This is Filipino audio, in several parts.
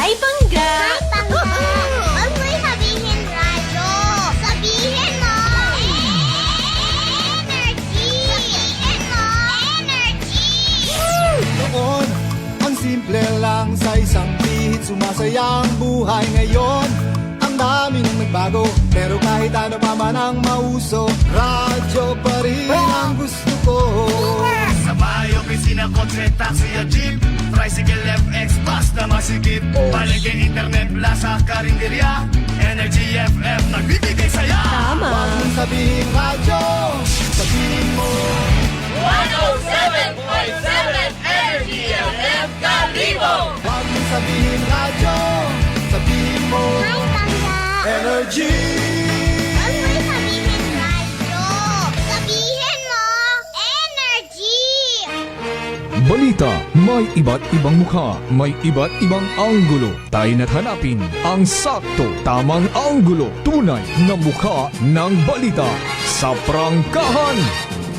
Hi, Pangga! Hi, Pangga! Huwag mo'y sabihin radyo. Sabihin mo! Energy! Sabihin mo! Energy! Noon, ang simple lang sa isang pihit, sumasaya ang buhay ngayon. Ang dami nang nagbago, pero kahit ano pa man ang mauso, radyo pa rin ang gusto ko. Sa bahay, opisina, kotse, taxi at jeep, tricycle, FX, bus na masikip, palengke, internet, plaza, karinderya, Energy FM, nagbibigay saya. Tama! Huwag mong sabihin radyo, sabihin mo 107.7 Energy FM Kalibo. Huwag mong sabihin radyo, sabihin mo Hi, Pangga! Energy. Huwag mo'y sabihin radyo. Sabihin mo! Energy! Balita, may iba't ibang mukha, may iba't ibang anggulo. Tayo na't hanapin ang sakto, tamang anggulo, tunay na mukha ng balita sa prangkahan.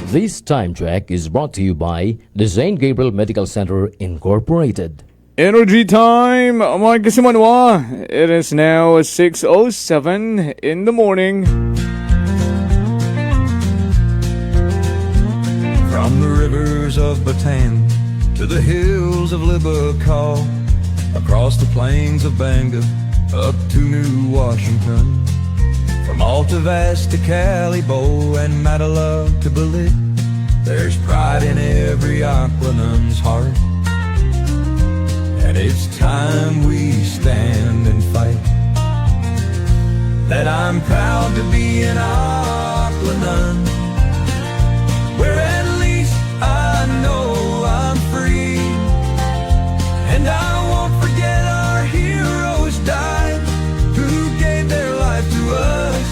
This time check is brought to you by the St. Gabriel Medical Center Incorporated. Energy time, mga kasimanwa. It is now 6:07 in the morning. From the rivers of Bataan to the hills of Libacol, across the plains of Bangor, up to New Washington, from Alta Vista to Calibo and Matalove to Balik, there's pride in every Aquanun's heart. And it's time we stand and fight. That I'm proud to be an Aquanun, where at least I know I'm free. And I won't forget our heroes died, who gave their life to us.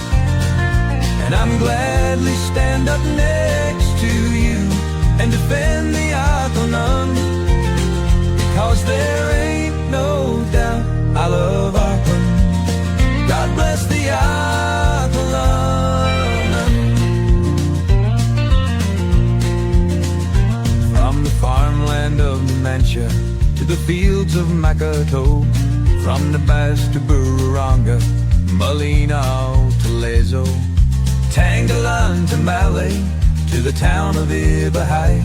And I'm gladly stand up next to you and defend the Aquanun, because there ain't no doubt I love Aquanun. God bless the Aquanun. From the farmland of Numancia to the fields of Macataw, from the Bass to Bururanga, Malinaw to Lezo, Tangalan to Malay, to the town of Ibahay,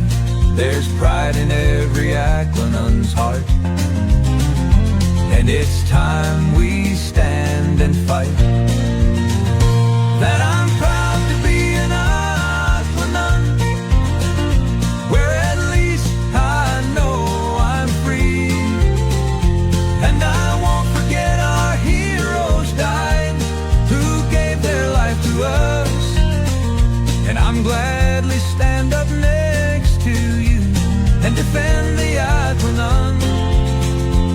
there's pride in every Aquanun's heart. And it's time we stand and fight. That I'm proud to be an Aquanun, where at least I know I'm free. And I won't forget our heroes died, who gave their life to us. And I'm gladly stand up next to you and defend the Aquanun,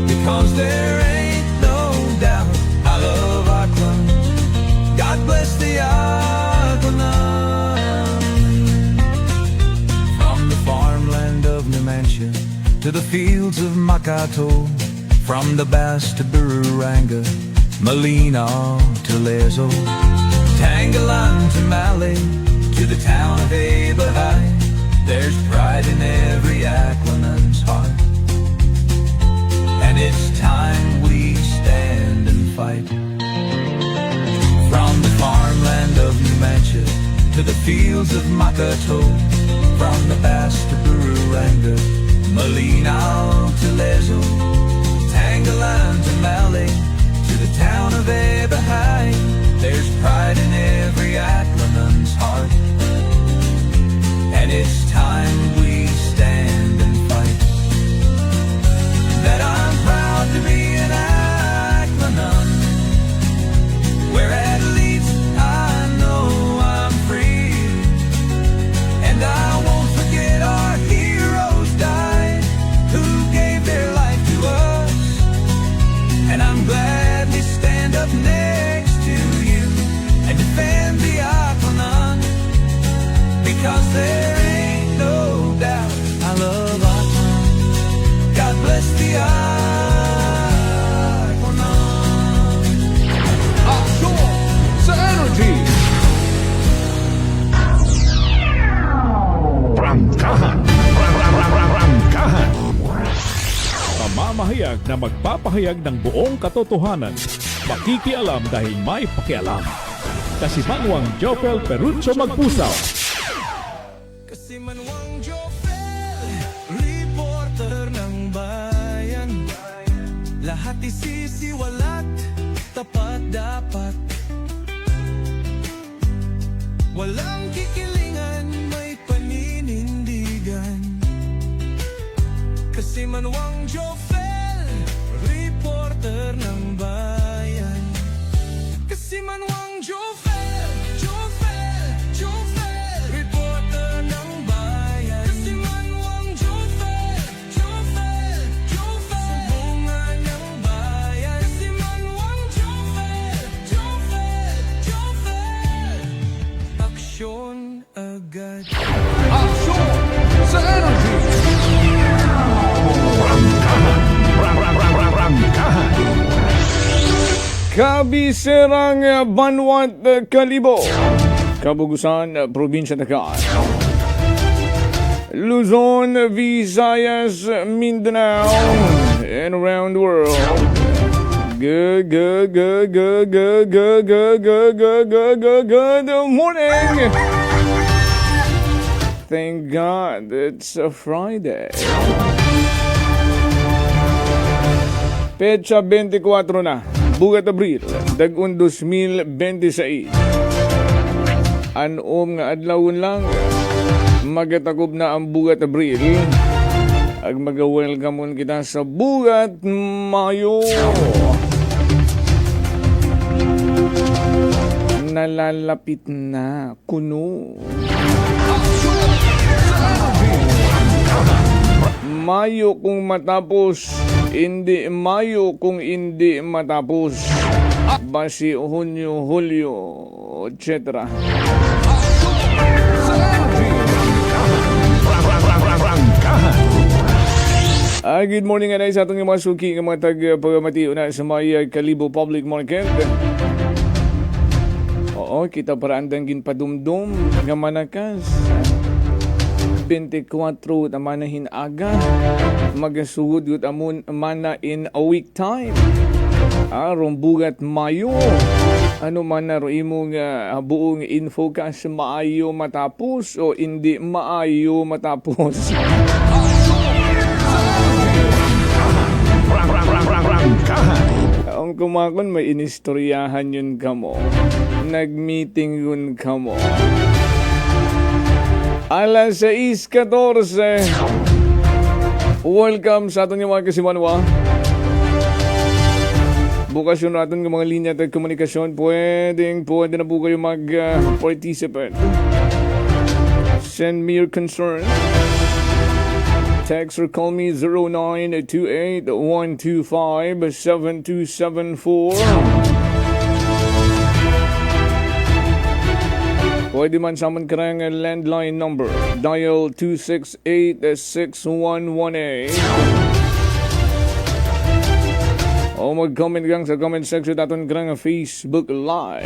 because there ain't no doubt I love Aquanun. God bless the Aquanun. From the farmland of Numancia to the fields of Macataw, from the Bass to Bururanga, Malinaw to Lezo, Tangalan to Malay, to the town of Ibahay, there's pride in every Aquanun's heart. And it's time we stand and fight. From the farmland of Numancia to the fields of Macataw, from the Bass to Bururanga, Malinaw to Lezo, Tangalan to Malay, to the town of Ibahay, there's pride in every Aquanun's heart. And it's time we stand and fight. That I'm proud to be an Aquanun, where at least I know I'm free. And I won't forget our heroes died, who gave their life to us. And I'm gladly stand up next pahayag na magpapahayag ng buong katotohanan. Makikialam dahil may pakialam. Kasimanwang Jopel Perucho Magpusaw. Kasimanwang Jopel, reporter ng bayan. Lahat isisiwalat, tapat dapat. Walang kikilingan, may paninindigan. Kasimanwang Jopel, reporter ng bayan. Kasimanwang Jopel, Jopel, reporter ng bayan. Kasimanwang Jopel, sa bunga ng bayan. Kasimanwang Jopel, aksyon agad. Aksyon sa energy! Kabiserang Banwat Kalibo, Kabugusan, Probinsya Takal, Luzon, Visayas, Mindanao, and around the world. Good morning! Thank God it's a Friday. Petsa 24 na, Bugat Abril, Dagun 2026. Anom nga adlawon lang, magatakob na ang Bugat Abril. Ag mag-welcome kita sa Bugat Mayo. Nalalapit na kuno. Mayo kung matapos, hindi Mayo kung hindi matapos. Basi Hunyo, Hulyo, etc. Good morning nga sa atong mga suki ng mga tag-pagamatiyo na sa may Kalibo Public Market. Oo, kita para andang ginpadumdum nga manakas. 24 na manahin aga. Magasugod yun amon mana in a week time. Bugat Mayo. Ano man na imong buong info ka sa maayo matapos o hindi maayo matapos. Ang kumakon may inistoryahan yun kamo. Nag-meeting yun kamo. Alas 6:14. Welcome sa ating mga kasimanwa. Bukas yun natin ng mga linya at komunikasyon. Pwede na po kayo mag-participate. Send me your concern. Text or call me 0928-125-7274. Pwede man sa aman karang landline number. Dial 268-6118. O mag-comment kang sa comment section natin karang Facebook Live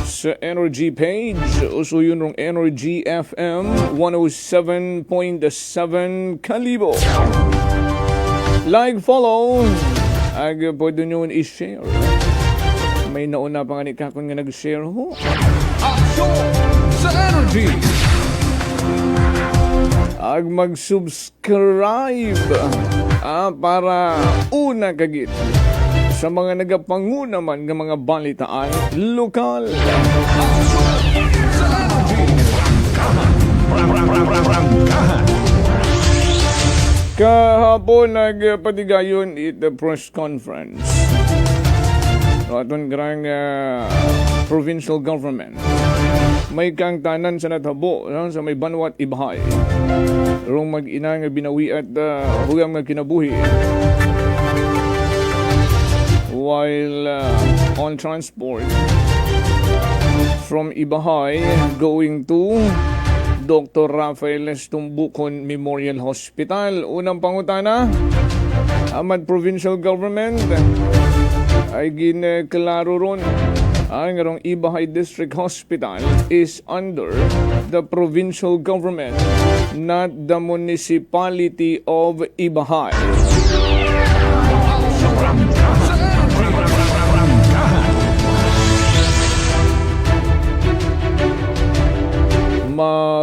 sa Energy page. Uso yun rong Energy FM 107.7 Kalibo. Like, follow. Ag pwede nyo i-share. May nauna pa nga ni Kakon nga nag-share ho. Aksyon sa energy! Ag mag-subscribe para una kagit sa mga nagapanguna man ng mga balitaan lokal. Kahapon nagpatigayon at the press conference. Aton grang provincial government. May kang tanan sa natabo sa may Banwat Ibahay. Rong mag-ina nga binawi at hugang magkinabuhi. While on transport from Ibahay going to Dr. Rafael Estumbukon Memorial Hospital. Unang pangutana, Amad Provincial Government ay ginklaro ron ang rong Ibahay District Hospital is under the provincial government, not the municipality of Ibahay.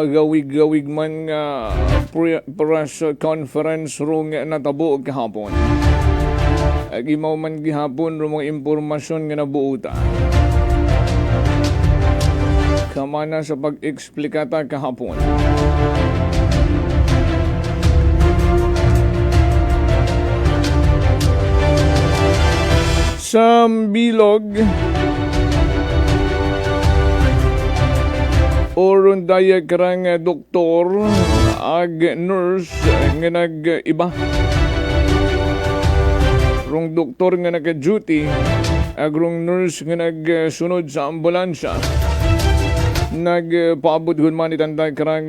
gawig-gawig man nga press conference rong natabo kahapon. Agimaw man gihapon rong mga impormasyon nga nabuuta. Kamana sa pag-eksplikata kahapon. Sa bilog oron daya karang doktor ag nurse nga nag-iba. Rong doktor nga naka-duty ag rong nurse nga nagsunod sa ambulansya. Nagpaabot man itanda karang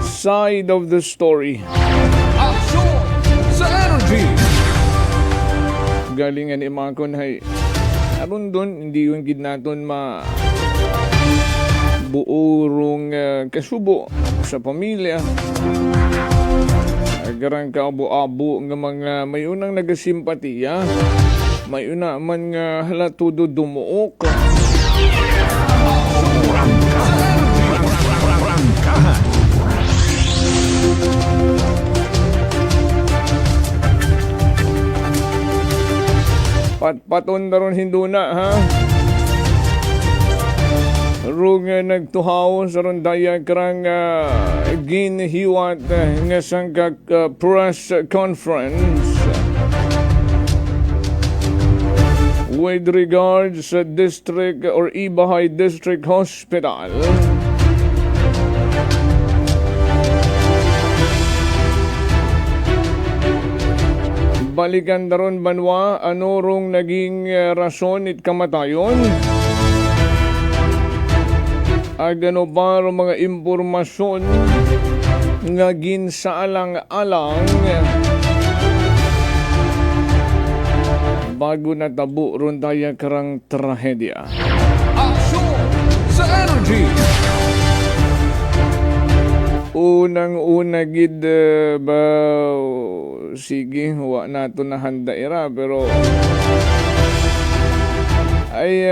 side of the story. Aksyon sa energy. Galingan ni mga kunhay. Aron doon, hindi yung gid naton buurong kasubo sa pamilya. Garang kaabo-abo nga mga may unang nagasimpatiya. May una man nga halatudo dumuok. Patpaton na ron hinduna, ha? Rung nagtuhaw sa ron daya karang ginhiwat nga sangkak press conference with regards sa district or Ibahay District Hospital. Balikan daron banwa ano rong naging rason it kamatayon. Agano ba rong mga impormasyon nga ginsaalang-alang bago natabo ron daya karang trahedya. Aksyon sa energy. Unang-una gid ba sige, wa nato na handaira pero ay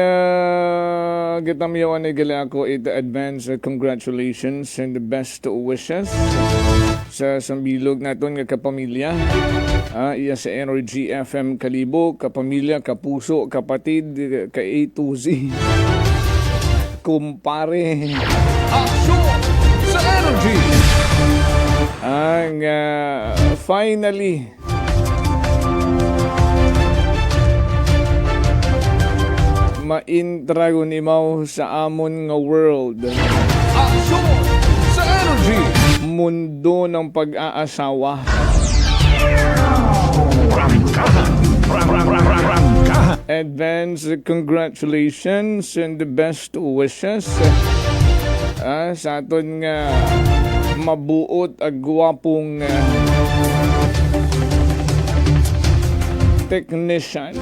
gitamyawan ni gali ako advance congratulations and the best wishes sa sambilog naton nga kapamilya. Iya sa Energy FM Kalibo, kapamilya, kapuso, kapatid, ka A to Z. Kumpare. Aksyon sa energy. Ang finally maintrago ni Mau sa amon nga world. Aksyon sa energy. Mundo ng pag-aasawa. Advance congratulations and the best wishes sa aton nga mabuot ag gwapong technician.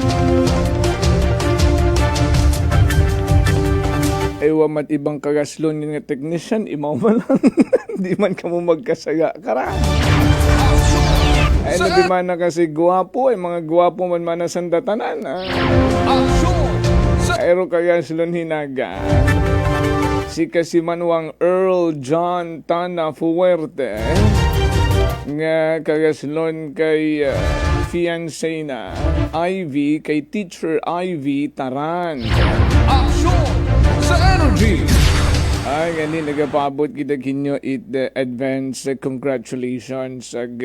Ewa mat ibang kagaslon nga technician, imaw man lang. Di man ka mo magkasaga. Kara! Ay, di man na kasi gwapo. Ay, mga gwapo man man na sandatanan. Aksyon sa Aero kagaslon hinaga. Si Kasimanwang Earl John Tana Fuerte nga kagaslon kay fiancé na Ivy, kay Teacher Ivy Taran. aksyon sa energy. Ay, gani nagapabot kita kinyo it advance congratulations ag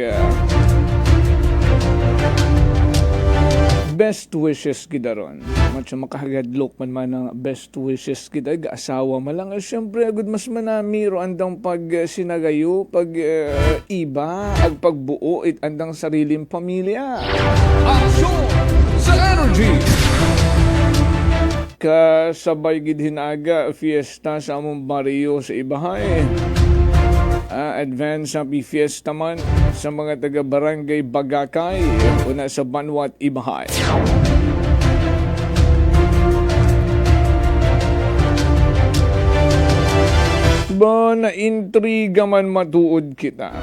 best wishes kita ron. Matsa makahagadlok man ang best wishes kita. Asawa malang. Siyempre, agad mas manami ro andang pag sinagayo, pag iba, ag pagbuo, it andang sariling pamilya. Aksyon sa energy. Kasabay gid hinaga fiesta sa among baryo sa Ibahay. Advance happy fiesta man sa mga taga Barangay Bagakay una sa Banwat Ibahay. Ba na intriga man matuod kita.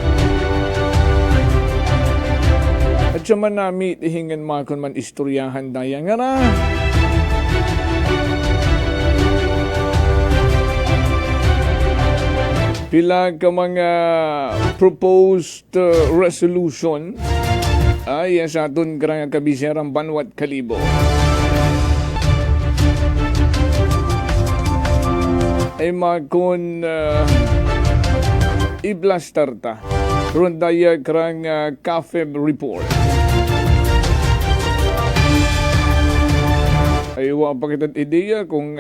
At siya man nami ihingan makon man istoryahan daya nga ra. Pila ka mga proposed resolution ay sa aton karang kabiserang Banwat Kalibo. Ay makon iblastar ta. Rundaya karang CAFEB report. Ay wa pagitat ideya kung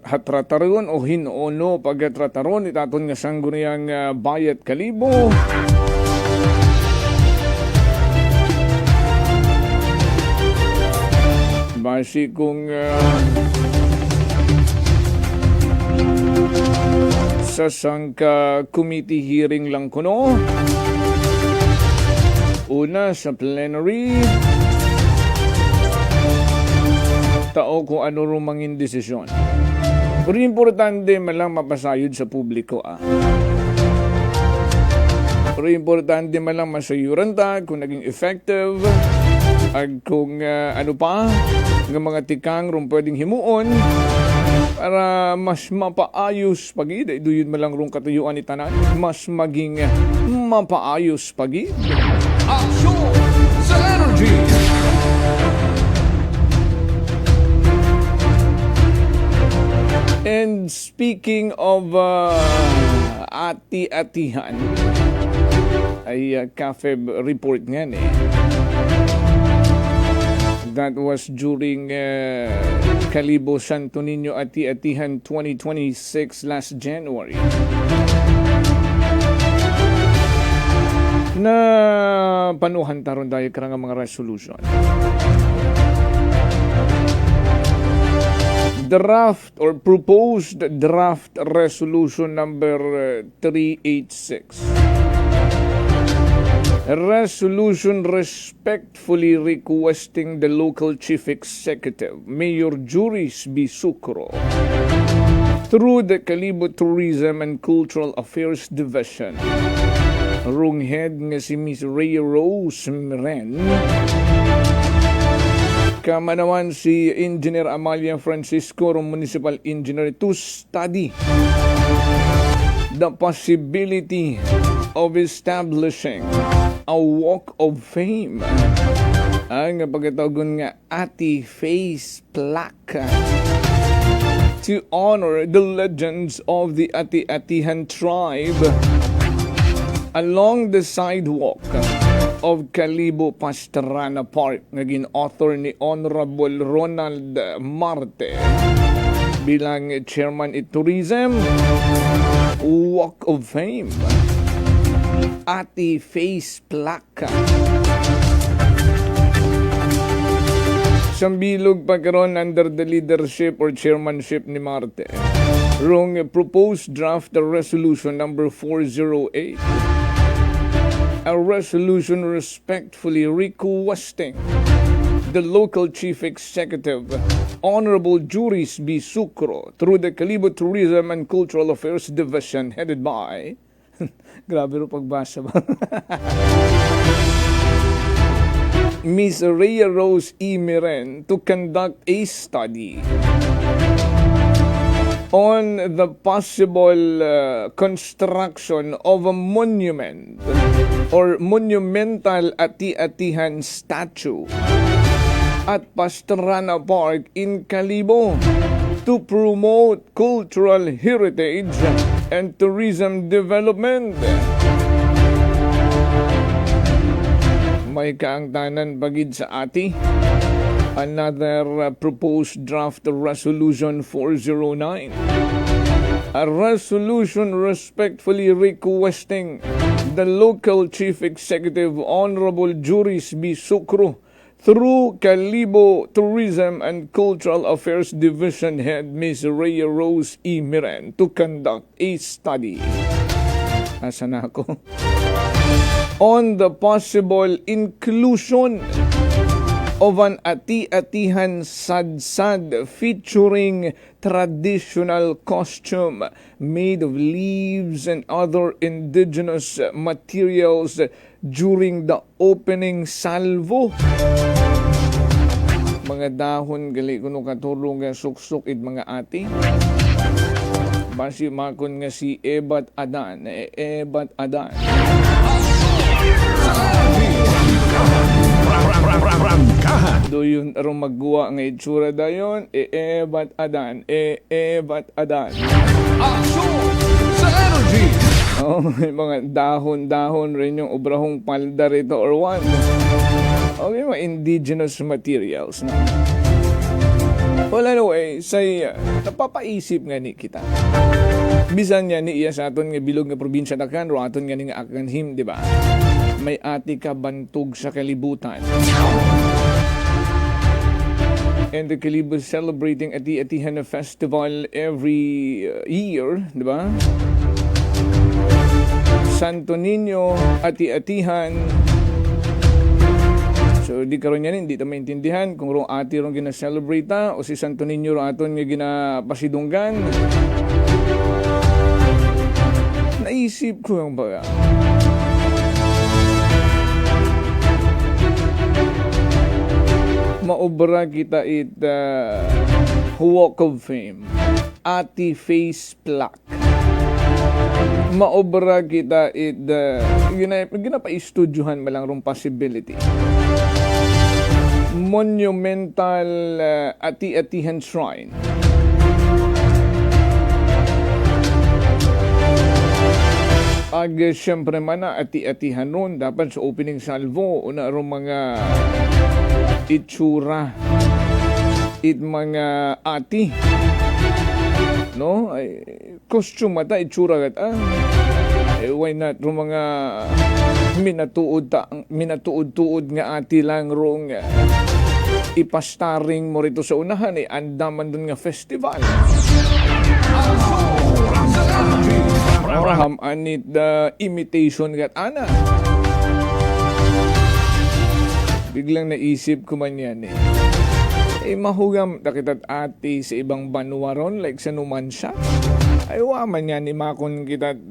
hatrataron o hinono pagatrataron itaton nga sangguniang Bayat Kalibo. Basi kung sa sangka committee hearing lang kuno. Una sa plenary. Tao kung ano rumangin desisyon. Pero importante malang mapasayod sa publiko. Pero importante malang masayuran ta kung naging effective at kung ano pa ng mga tikang rum pwedeng himuon para mas mapaayos pagid. Doon malang rung katuyuan ni tanan. Mas maging mapaayos pagid. Aksyon sa energy! And speaking of ati-atihan, ay CAFEB report nga That was during Kalibo Santo Niño Ati-Atihan 2026 last January. Na panuhan taron tayo karang mga resolution. Draft or proposed draft resolution number 386. A resolution respectfully requesting the local chief executive, Mayor Juris B. Sucro, through the Kalibo Tourism and Cultural Affairs Division, rung head nga si Miss Rhea Rose Miren, kamanawan si Engineer Amalia Francisco, Municipal Engineer, to study the possibility of establishing a walk of fame. Ang pagkatagon nga Ati Face Plaque to honor the legends of the Ati-Atihan tribe along the sidewalk of Kalibo Pastrana Park. Naging author ni Honorable Ronald Marte bilang Chairman at Tourism. Walk of Fame, Ati Face Plaque. Sambilog pagkaroon under the leadership or chairmanship ni Marte. Rung proposed draft resolution number 408. A resolution respectfully requesting the local chief executive, Honorable Juris B. Sucro, through the Kalibo Tourism and Cultural Affairs Division headed by grabe ro pagbasa ba Miss Rhea Rose E. Miren, to conduct a study on the possible construction of a monument or monumental Ati-Atihan statue at Pastrana Park in Kalibo to promote cultural heritage and tourism development. May kaangtanan bagid sa ati. Another proposed draft resolution 409. A resolution respectfully requesting the local chief executive, Honorable Juris B. Sucro, through Kalibo Tourism and Cultural Affairs Division Head, Ms. Rhea Rose E. Miren, to conduct a study. Asan ako? On the possible inclusion of an Ati-Atihan sadsad featuring traditional costume made of leaves and other indigenous materials during the opening salvo. Mga dahon gali kuno katulong suksok id mga ati. Basi makon nga si Ebat Adan. Ebat Adan. Do yun arong magguwa nga itsura dayon. Ebat Adan. Ebat Adan. Aksyon sa energy! Oh, may mga dahon-dahon rin yung obrahong palda rito or one. Okay, mga indigenous materials na. Well, anyway, say, napapaisip nga ni kita. Bisan niya ni iya sa aton nga bilog nga probinsya Dakan, ro aton nga ni nga Akanhim, di ba? May ati ka bantog sa kalibutan. And the Kalibo celebrating Ati-Atihan Festival every year, di ba? Santo Niño, Ati-Atihan. So, di karon yan, hindi ta maintindihan kung rong ati rong gina-celebrate ta o si Santo Niño rong aton nga ginapasidunggan. Naisip ko yung baga. Maobra kita Walk of Fame. Ati Face Plaque. Maobra kita ginapa-istudyohan malang rong possibility. Monumental Ati-Atihan Shrine. Ag siyempre man na ati-atihan nun, dapat sa opening salvo, una rong mga itsura, mga ati. No? Ay, costume mata, itsura kat, why not? Rong mga minatuod-tuod nga ati lang rong ipastaring mo rito sa unahan, andaman dun nga festival. Abraham anit the imitation kat ana. Biglang naisip ko man yan mahugam takitat ati sa ibang banwa ron like sa Numancia. Ay waman yan makon kitat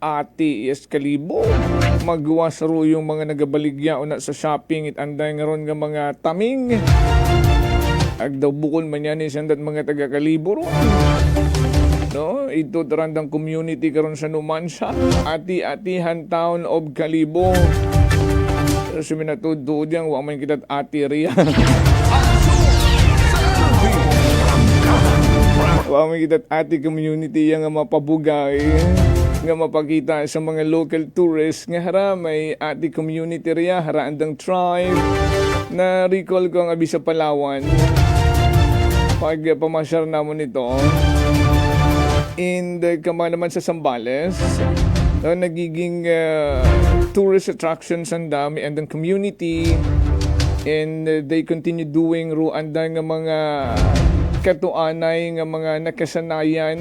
ati yes Kalibo. Magwas ro yung mga nagabaligya una sa shopping anday nga ron nga mga taming. Agdaw bukol man yan sandat mga taga Kalibo ron. No, ito tarandang community karon sa Numancia, Ati-Atihan Town of Kalibo. Pero sa minatuod yan, huwag man kita ati riya. Huwag man kita ati community yan nga mapabugay, nga mapakita sa mga local tourists, nga hara may ati community riya, hara andang tribe, na recall ko ang abi sa Palawan. Pag pamasyar namon ito, in the naman sa Zambales, nagiging tourist attractions ang dami and the community, and they continue doing ruanda nga mga katuanay nga mga nakasanayan,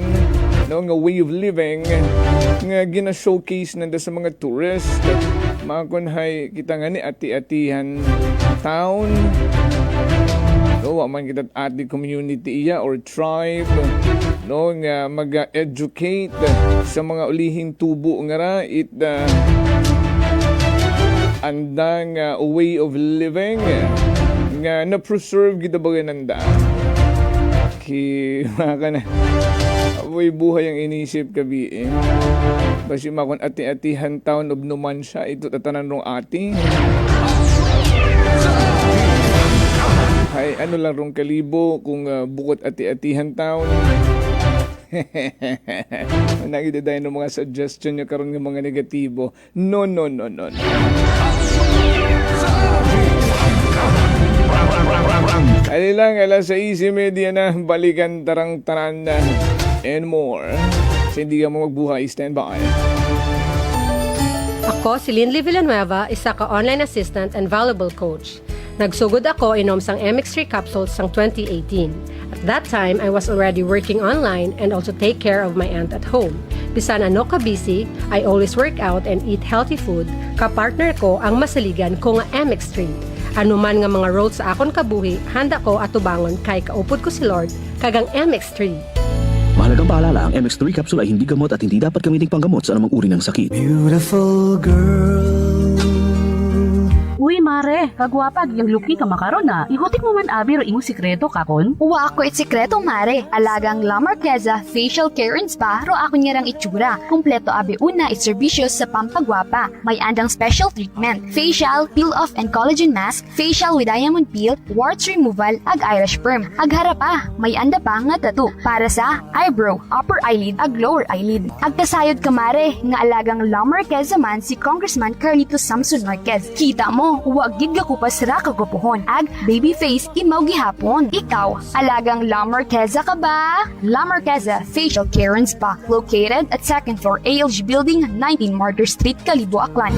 no, nga way of living nga gina-showcase nanda sa mga tourists. Makunhay kita nga ni Ati-Atihan Town, no, man kita ati community iya or tribe, no, nga mag-educate sa mga ulihing tubo nga ra it andang way of living nga na-preserve kita bagay nanda. Maka na apoy buhay ang inisip kabi kasi makon Ati-Atihan Town of Numancia ito tatanan rong ati. Ay, ano lang rong Kalibo kung bukod Ati-Atihan Town. Nagidaday ng mga suggestion nyo karon ng mga negatibo. No. Ay lang, alas 6:30 na, balikan tarang-taran na and more. So hindi ka mo magbuhay, stand by. Ako si Linley Villanueva, isa ka online assistant and valuable coach. Nagsugod ako inom sang MX3 capsules sang 2018. At that time, I was already working online and also take care of my aunt at home. Bisan ano ka busy, I always work out and eat healthy food. Kapartner ko ang masaligan ko nga MX3. Ano man nga mga roles sa akon kabuhi, handa ko atubangon kay kaupod ko si Lord kagang MX3. Mahalagang paalala, ang MX3 capsule ay hindi gamot at hindi dapat gamiting panggamot sa anumang uri ng sakit. Beautiful girl. Uy, mare, kagwapag, yung luki ka makaron na. Ihutik mo man abi ro imong sikreto kakon. Uwa ako itsikreto, mare. Alagang La Marqueza Facial Care and Spa ro ako niyarang itsura. Kumpleto abi una iserbisyo sa pampagwapa. May andang special treatment, facial, peel-off and collagen mask, facial with diamond peel, warts removal, ag Irish perm. Ag harapa, may anda pa nga tattoo para sa eyebrow, upper eyelid, ag lower eyelid. Ag kasayod ka, mare, nga alagang La Marqueza man si Congressman Carlito Samson Marquez. Kita mo, huwag gid ka kupas ra kagupuhon. Ag baby face imaw gihapon. Ikaw, alagang La Marqueza ka ba? La Marqueza Facial Care and Spa, located at 2nd floor ALG Building, 19 Martyr Street, Kalibo, Aklan.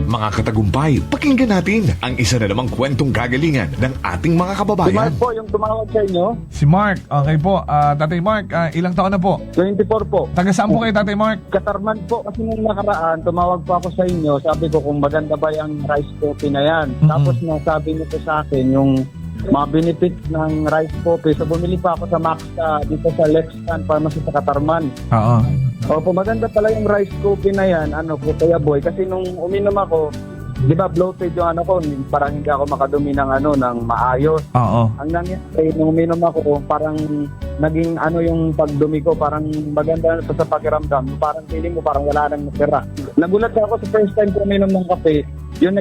Mga katagumpay, pakinggan natin ang isa na namang kwentong kagalingan ng ating mga kababayan. Po, yung tumawag sa inyo. Si Mark, okay po. Tatay Mark, ilang taon na po? 24 po. Taga saan po kayo, Tatay Mark? Katarman po, kasi nung nakaraan, tumawag po ako sa inyo. Sabi ko kung maganda ba yung rice coffee na yan. Tapos nasabi niyo po sa akin yung mga benefits ng rice coffee. So bumili pa ako sa Max dito sa Lexan Pharmacy sa Katarman. Oo. Opo, maganda pala yung rice coffee na yan, po, Kuya Boy. Kasi nung uminom ako, di ba bloated yung ko, parang hindi ako makadumi ng ng maayos. Oo. Ang nangyari, nung uminom ako, parang naging yung pagdumi ko, parang maganda sa pakiramdam. Parang feeling mo, parang wala nang natira. Nagulat ako sa first time ko uminom ng kape, yun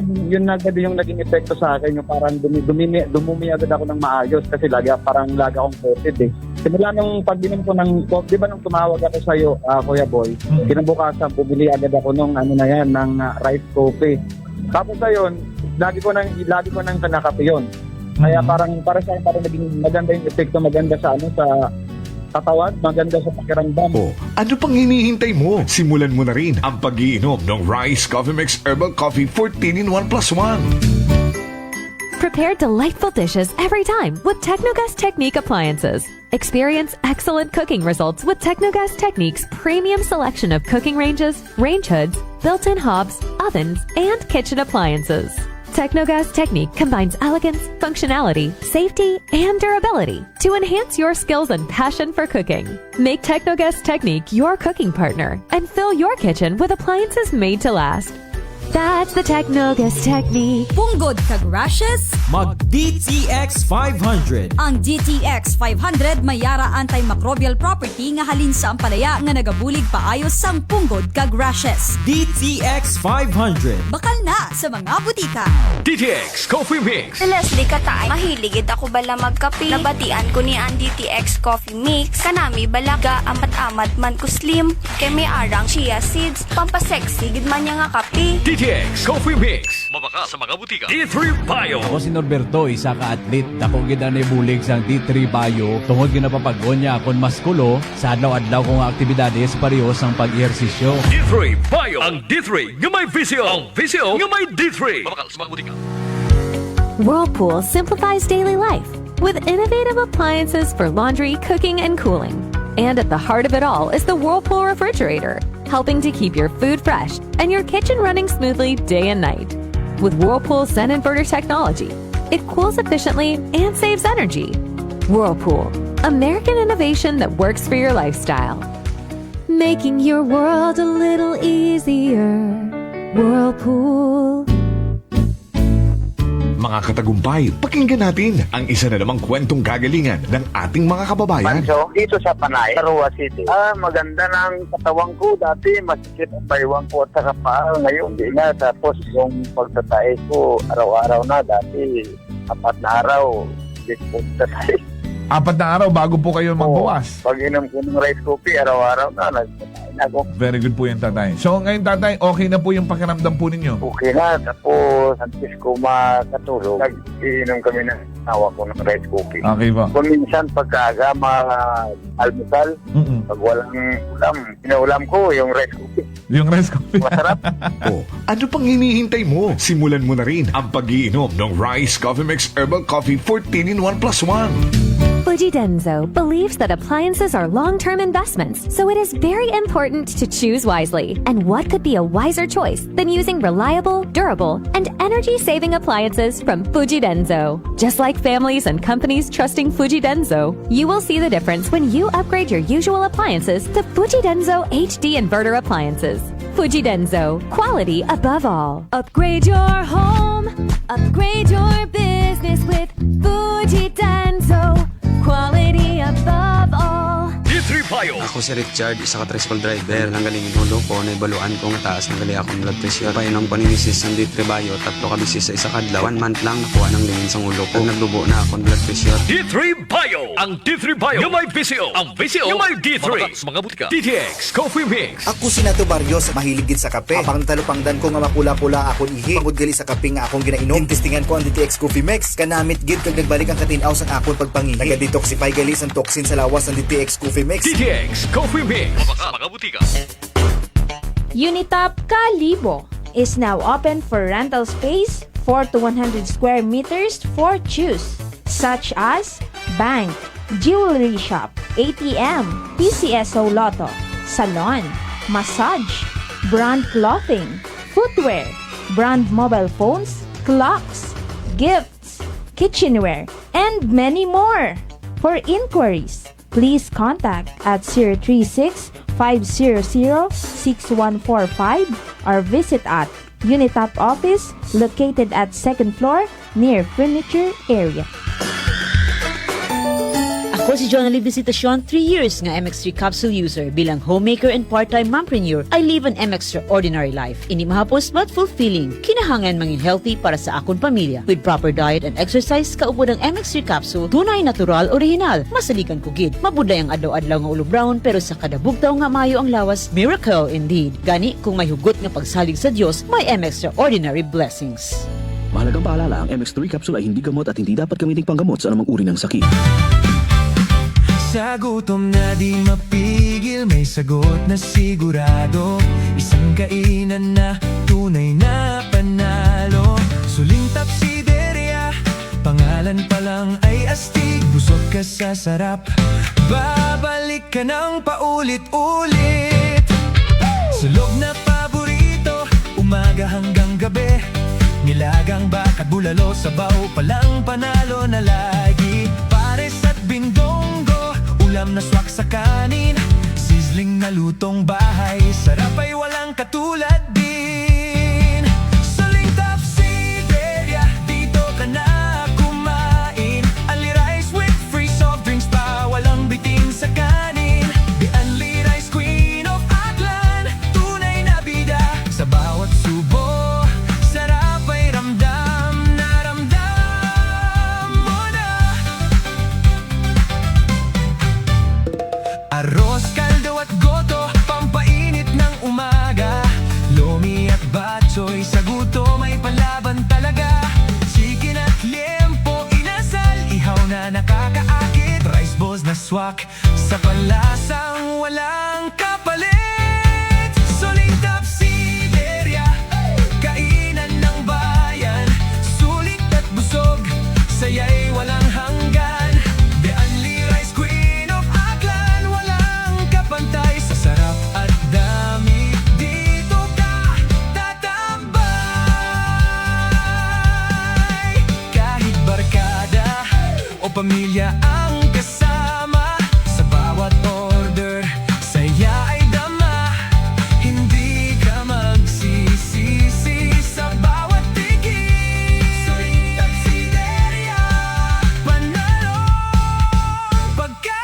agad yung naging epekto sa akin, yung parang dumumi agad ako ng maayos kasi lagi akong coated eh. Simula nung pag-inom ko ng, di ba nung tumawag ako sa iyo, Kuya Boy, kinabukasan, bumili agad ako ng ng rice coffee. Tapos ayun, lagi ko nang kanakape yun. Kaya para sa akin, parang naging maganda yung epekto, maganda sa sa katawan, maganda sa pakiramdam. Ano pang hinihintay mo? Simulan mo na rin ang pag-iinom ng Rice Coffee Mix Herbal Coffee 14-in-1+1. Prepare delightful dishes every time with Technogas Technique appliances. Experience excellent cooking results with Technogas Technique's premium selection of cooking ranges, range hoods, built-in hobs, ovens, and kitchen appliances. Technogas Technique combines elegance, functionality, safety, and durability to enhance your skills and passion for cooking. Make Technogas Technique your cooking partner and fill your kitchen with appliances made to last. That's the Technogas Technique. Punggod kag rashes? Mag DTX 500. Ang DTX 500 may yara antimicrobial property nga halin sa ampalaya nga nagabulig paayos sang punggod kag rashes. DTX 500. Bakal na sa mga butika. DTX Coffee Mix. Leslie Katay, mahiligid ako bala magkape. Nabatian ko ni ang DTX Coffee Mix. Kanami balaga amat-amat man ko slim. Kay may arang chia seeds. Pampasexy gid man niya nga kape. DTX Coffee Mix. Mabaka sa mga butika. D3 Bio. Ako si Norberto, isa ka atlet. Dako gid na bulig sang D3 Bio. Tungod ginapapagod niya akon maskulo sa adlaw-adlaw kong aktibidades pareho sang pag-ehersisyo. D3 Bio. Ang D3 nga may visyo. Ang visyo nga may D3. Mabaka sa mga butika. Whirlpool simplifies daily life with innovative appliances for laundry, cooking, and cooling. And at the heart of it all is the Whirlpool refrigerator, helping to keep your food fresh and your kitchen running smoothly day and night. With Whirlpool Zen Inverter technology, it cools efficiently and saves energy. Whirlpool, American innovation that works for your lifestyle. Making your world a little easier. Whirlpool. Mga katagumpay, pakinggan natin ang isa na namang kwentong kagalingan ng ating mga kababayan. Manso, dito sa Panay, Tarua City. Maganda ng katawan ko. Dati masikip ang baywang ko at saka paa. Ngayon, di na. Tapos yung pagtatay ko, araw-araw na. Dati, 4 na araw, di po tatay. 4 na araw bago po kayo magbawas. Pag inom ko ng rice coffee, araw-araw na. Nagpatayin ako. Very good po yan, tatay. So ngayon, tatay, okay na po yung pakiramdam po ninyo? Okay na. Tapos, antes ko makatulog, nag-iinom kami ng tawa ko ng rice coffee. Okay po. Kung minsan, pagkaaga, almusal, pag walang ulam, pinaulam ko yung rice coffee. Yung rice coffee. Masarap. Ano pang hinihintay mo? Simulan mo na rin ang pag-iinom ng Rice Coffee Mix Herbal Coffee 14-in-1+1. Fuji Denso believes that appliances are long-term investments, so it is very important to choose wisely. And what could be a wiser choice than using reliable, durable, and energy-saving appliances from Fuji Denso? Just like families and companies trusting Fuji Denso, you will see the difference when you upgrade your usual appliances to Fuji Denso HD inverter appliances. Fuji Denso, quality above all. Upgrade your home, upgrade your business with Fuji Denso, quality above all. D3 Bio. Ako si Richard, isa ka tricycle driver. Nanggaling inulo ko, naibaluan ko nga taas ng gali akong blood pressure. Painom pa ni Mrs. ng D3 Bio, 3 ka bisis sa isa kadlaw. 1 month lang nakuha ng lingin sa ulo ko. Naglubo na akong blood pressure. D3 Bio. Ang D3 Bio yung may PCO. Ang PCO yung may D3. Mga butika. DTX Coffee Mix. Ako si Nato Barrios, mahiligid sa kape. Apang talupangdan ko nga mapula-pula akong ihi. Pagod gali sa kape nga akong ginainom. Tintistingan ko ang DTX Coffee Mix. Kanamit gid kag nagbalik ang katinaw sa akong pagpangihi. Naga-detoxify gali ang toxin sa lawas ng DTX Coffee Mix. DTX Coffee Mix. Mga butika. Unitop Kalibo is now open for rental space 4 to 100 square meters for choose, such as bank, jewelry shop, ATM, PCSO Lotto, salon, massage, brand clothing, footwear, brand mobile phones, clocks, gifts, kitchenware, and many more. For inquiries, please contact at 036-500-6145 or visit at Unitop office located at 2nd floor near furniture area. Ako si Jonali Visitacion, 3 years nga MX3 capsule user. Bilang homemaker and part-time mompreneur, I live an extraordinary life. Hindi mahapos but fulfilling. Kinahangan mangin healthy para sa akong pamilya. With proper diet and exercise, kaupo ng MX3 capsule, tunay, natural, original. Masaligan ko gid. Mabuday ang adlaw-adlaw nga ulo brown, pero sa kada bugtaw nga mayo ang lawas, miracle indeed. Gani, kung may hugot nga pagsalig sa Dios, may extraordinary blessings. Mahalagang paalala, ang MX3 capsule ay hindi gamot at hindi dapat gamiting panggamot sa anumang uri ng sakit. Sa gutom na di mapigil, may sagot na sigurado. Isang kainan na tunay na panalo. Suling Tapsideria, pangalan pa lang ay astig. Busog ka sa sarap, babalik ka ng paulit-ulit. Sulog na paborito, umaga hanggang gabi. Nilagang bakat bulalo, sabaw palang panalo na lagi. Pares at bindonggo, ulam na swak sa kanin, sizzling na lutong bahay, sarap ay walang katulad din. Suling Tapsideria, dito ka na kumain. Only rice with free soft drinks pa, walang bitin sa kanin. The only rice queen of Aklan, tunay na bida. Sa bawat subo, sarap ay ramdam na ramdam mo na. Arroz, kaldo at goto, pampainit ng umaga. Lomi at batchoy, sa gutom may panlaban talaga. Chicken at liempo, inasal, ihaw na nakakaakit. Rice balls na swak, sa panlasang walang kapalit. Suling Tapsideria, kainan ng bayan. Sulit at busog, saya'y walang hanggan. The only rice queen of Aklan, walang kapantay. Sa sarap at dami, dito ka tatambay. Kahit barkada o pamilya ang kasama, sa bawat order, saya ay dama. Hindi ka magsisisi sa bawat tigil. Suling Tapsideria, panalo pagkain.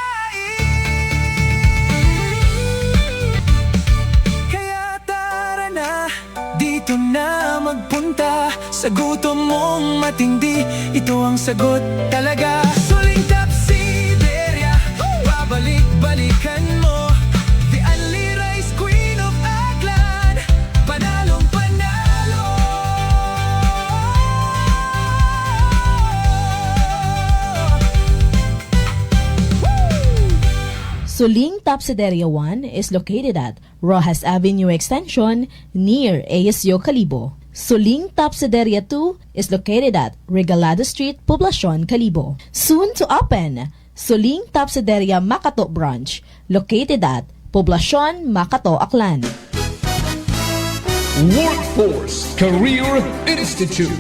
Kaya tara na, dito na magpunta. Sa gutom mong matindi, ito ang sagot talaga. Suling Tapsideria, babalik-balikan mo. The only rice queen of Aklan, panalong panalo. Suling Tapsideria 1 is located at Rojas Avenue Extension near ASU Kalibo. Suling Tapsideria 2 is located at Regalado Street, Poblacion, Kalibo. Soon to open, Suling Tapsideria Makato Branch, located at Poblacion, Makato, Aklan. Workforce Career Institute.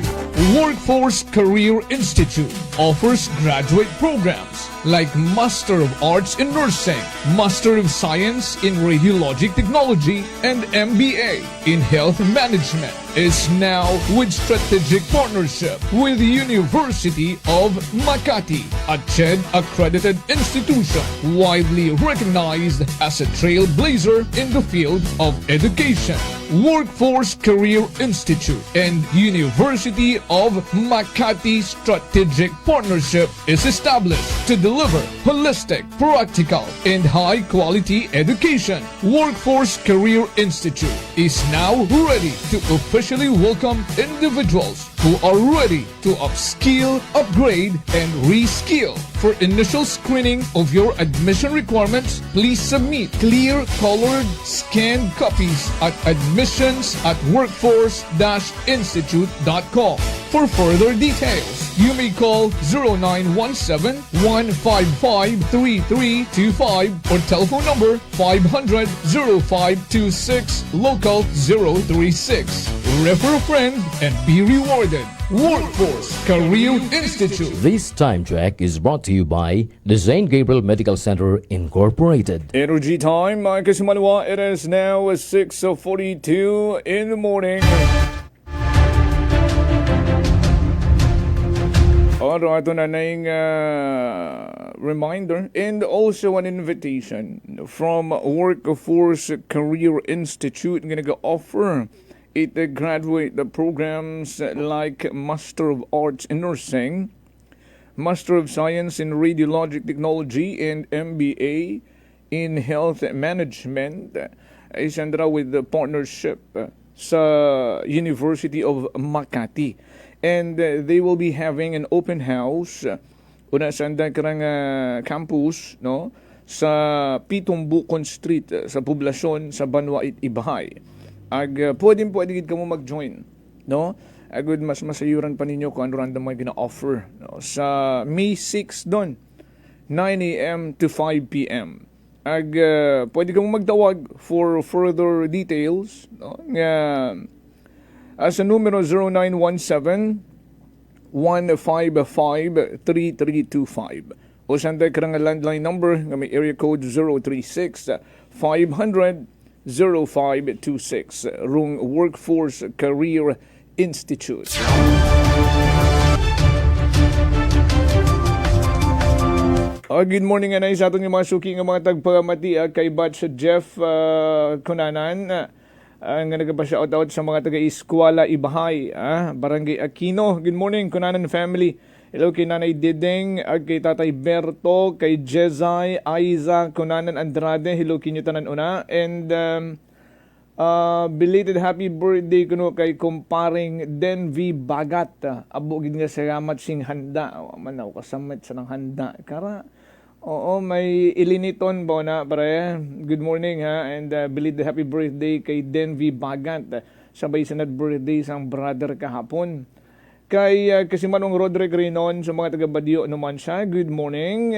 Workforce Career Institute offers graduate programs like Master of Arts in Nursing, Master of Science in Radiologic Technology, and MBA in Health Management. Is now with strategic partnership with the University of Makati, a CHED accredited institution widely recognized as a trailblazer in the field of education. Workforce Career Institute and University of Makati strategic partnership is established to deliver holistic, practical, and high-quality education. Workforce Career Institute is now ready to officially welcome individuals who are ready to upskill, upgrade, and reskill. For initial screening of your admission requirements, please submit clear colored scanned copies at admissions@workforce-institute.com. For further details, you may call 0917-155-3325 or telephone number 500-0526 local 036. Refer a friend and be rewarded. Workforce Career Institute. This time check is brought to you by the St. Gabriel Medical Center Incorporated. Energy time, mga kasimanwa. It is now 6:42 in the morning. Ito na yung reminder and also an invitation from Workforce Career Institute nga nag-offer it graduate programs like Master of Arts in Nursing, Master of Science in Radiologic Technology, and MBA in Health Management. Isandra with the partnership sa University of Makati. And they will be having an open house una sa karang campus no sa Bukon Street sa poblasyon sa Banwait, Ibahay. Pwede ka mo mag-join, no? Agud mas masayuran pa ninyo kung ano random may gina-offer, no? Sa May 6 doon, 9 a.m. to 5 p.m. Pwede ka mo magtawag for further details, no? Sa numero 0917-155-3325 o sanda ka ng landline number nga may area code 036-500-0526 rung Workforce Career Institute. Good morning anay sa aton yung mga suki ng mga tagpagamati kay Batch Jeff Kunanan nga nagpa-shoutout sa mga taga-Eskwela Ibahay, Barangay Aquino. Good morning Kunanan family. Hello kay Nanay Dideng, kay Tatay Berto, kay Jezay, Aiza, Kunanan Andrade. Hello kinyo tanan una. And belated happy birthday kuno kay kumparing Denvi Bagat. Abo gid nga salamat sing handa. Manaw kasamit sa nang handa. Kara oo, may iliniton ba na pare. Good morning and belated happy birthday kay Denvi Bagat. Sabay sanad birthday sang brother kahapon. Kay Kasimanong Roderick Rinon sa mga taga-Badyo naman siya. Good morning.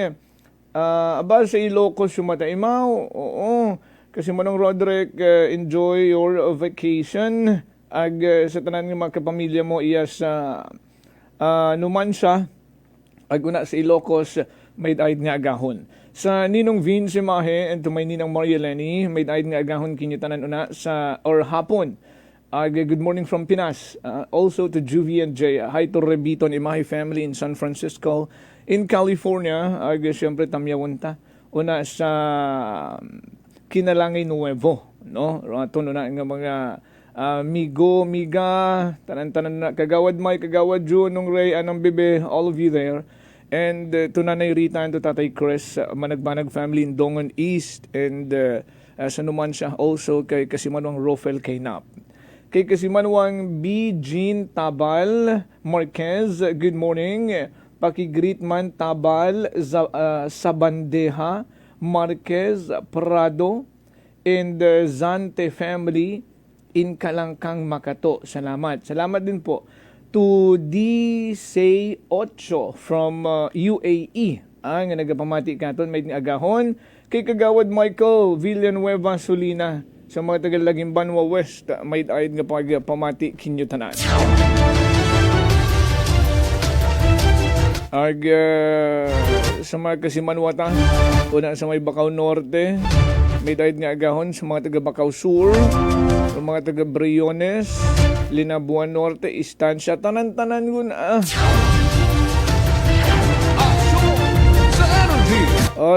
Aba sa Ilocos sumataimaw. Oo. Kasimanong Roderick, enjoy your vacation. Sa tanan ng mga kapamilya mo iya sa Numancia. Una sa Ilocos, may daid nga agahon. Sa Ninong Vince Mahe and to may Ninang Maria Lenny, may daid nga agahon kinyutanan una sa or hapon. Good morning from Pinas. Also to Juvie and Jay. Hi to Rebiton Imahe family in San Francisco. In California, siyempre tamyawanta. Una sa Kinalangay Nuevo. No? Ito na nga mga migo, miga, tanan-tanan na. Kagawad May, Kagawad June, nung Ray, anong bebe, all of you there. And to Nanay Rita and to Tatay Chris, Managbanag family in Dongon East. And sa Numancia also kay Kasimanwang Rofel Kainap. Kay Kasimanwang B. Jean Tabal Marquez, good morning. Pakigreet man Tabal Sabandeha Marquez Prado and the Zante family in Kalangkang, Makato. Salamat. Salamat din po to D. Say 8 from UAE. nga nagapamati katon may agahon kay Kagawad Michael Villanueva Solina sa mga tagalaging Banwa West may ayod nga pamati kinyo tanan. Sa mga Kasimanwata una sa may Bacau Norte may ayod nga agahon sa mga taga Bacau Sur, sa mga taga Briones, Linabuan Norte, Istansya, tanan-tanan ko na.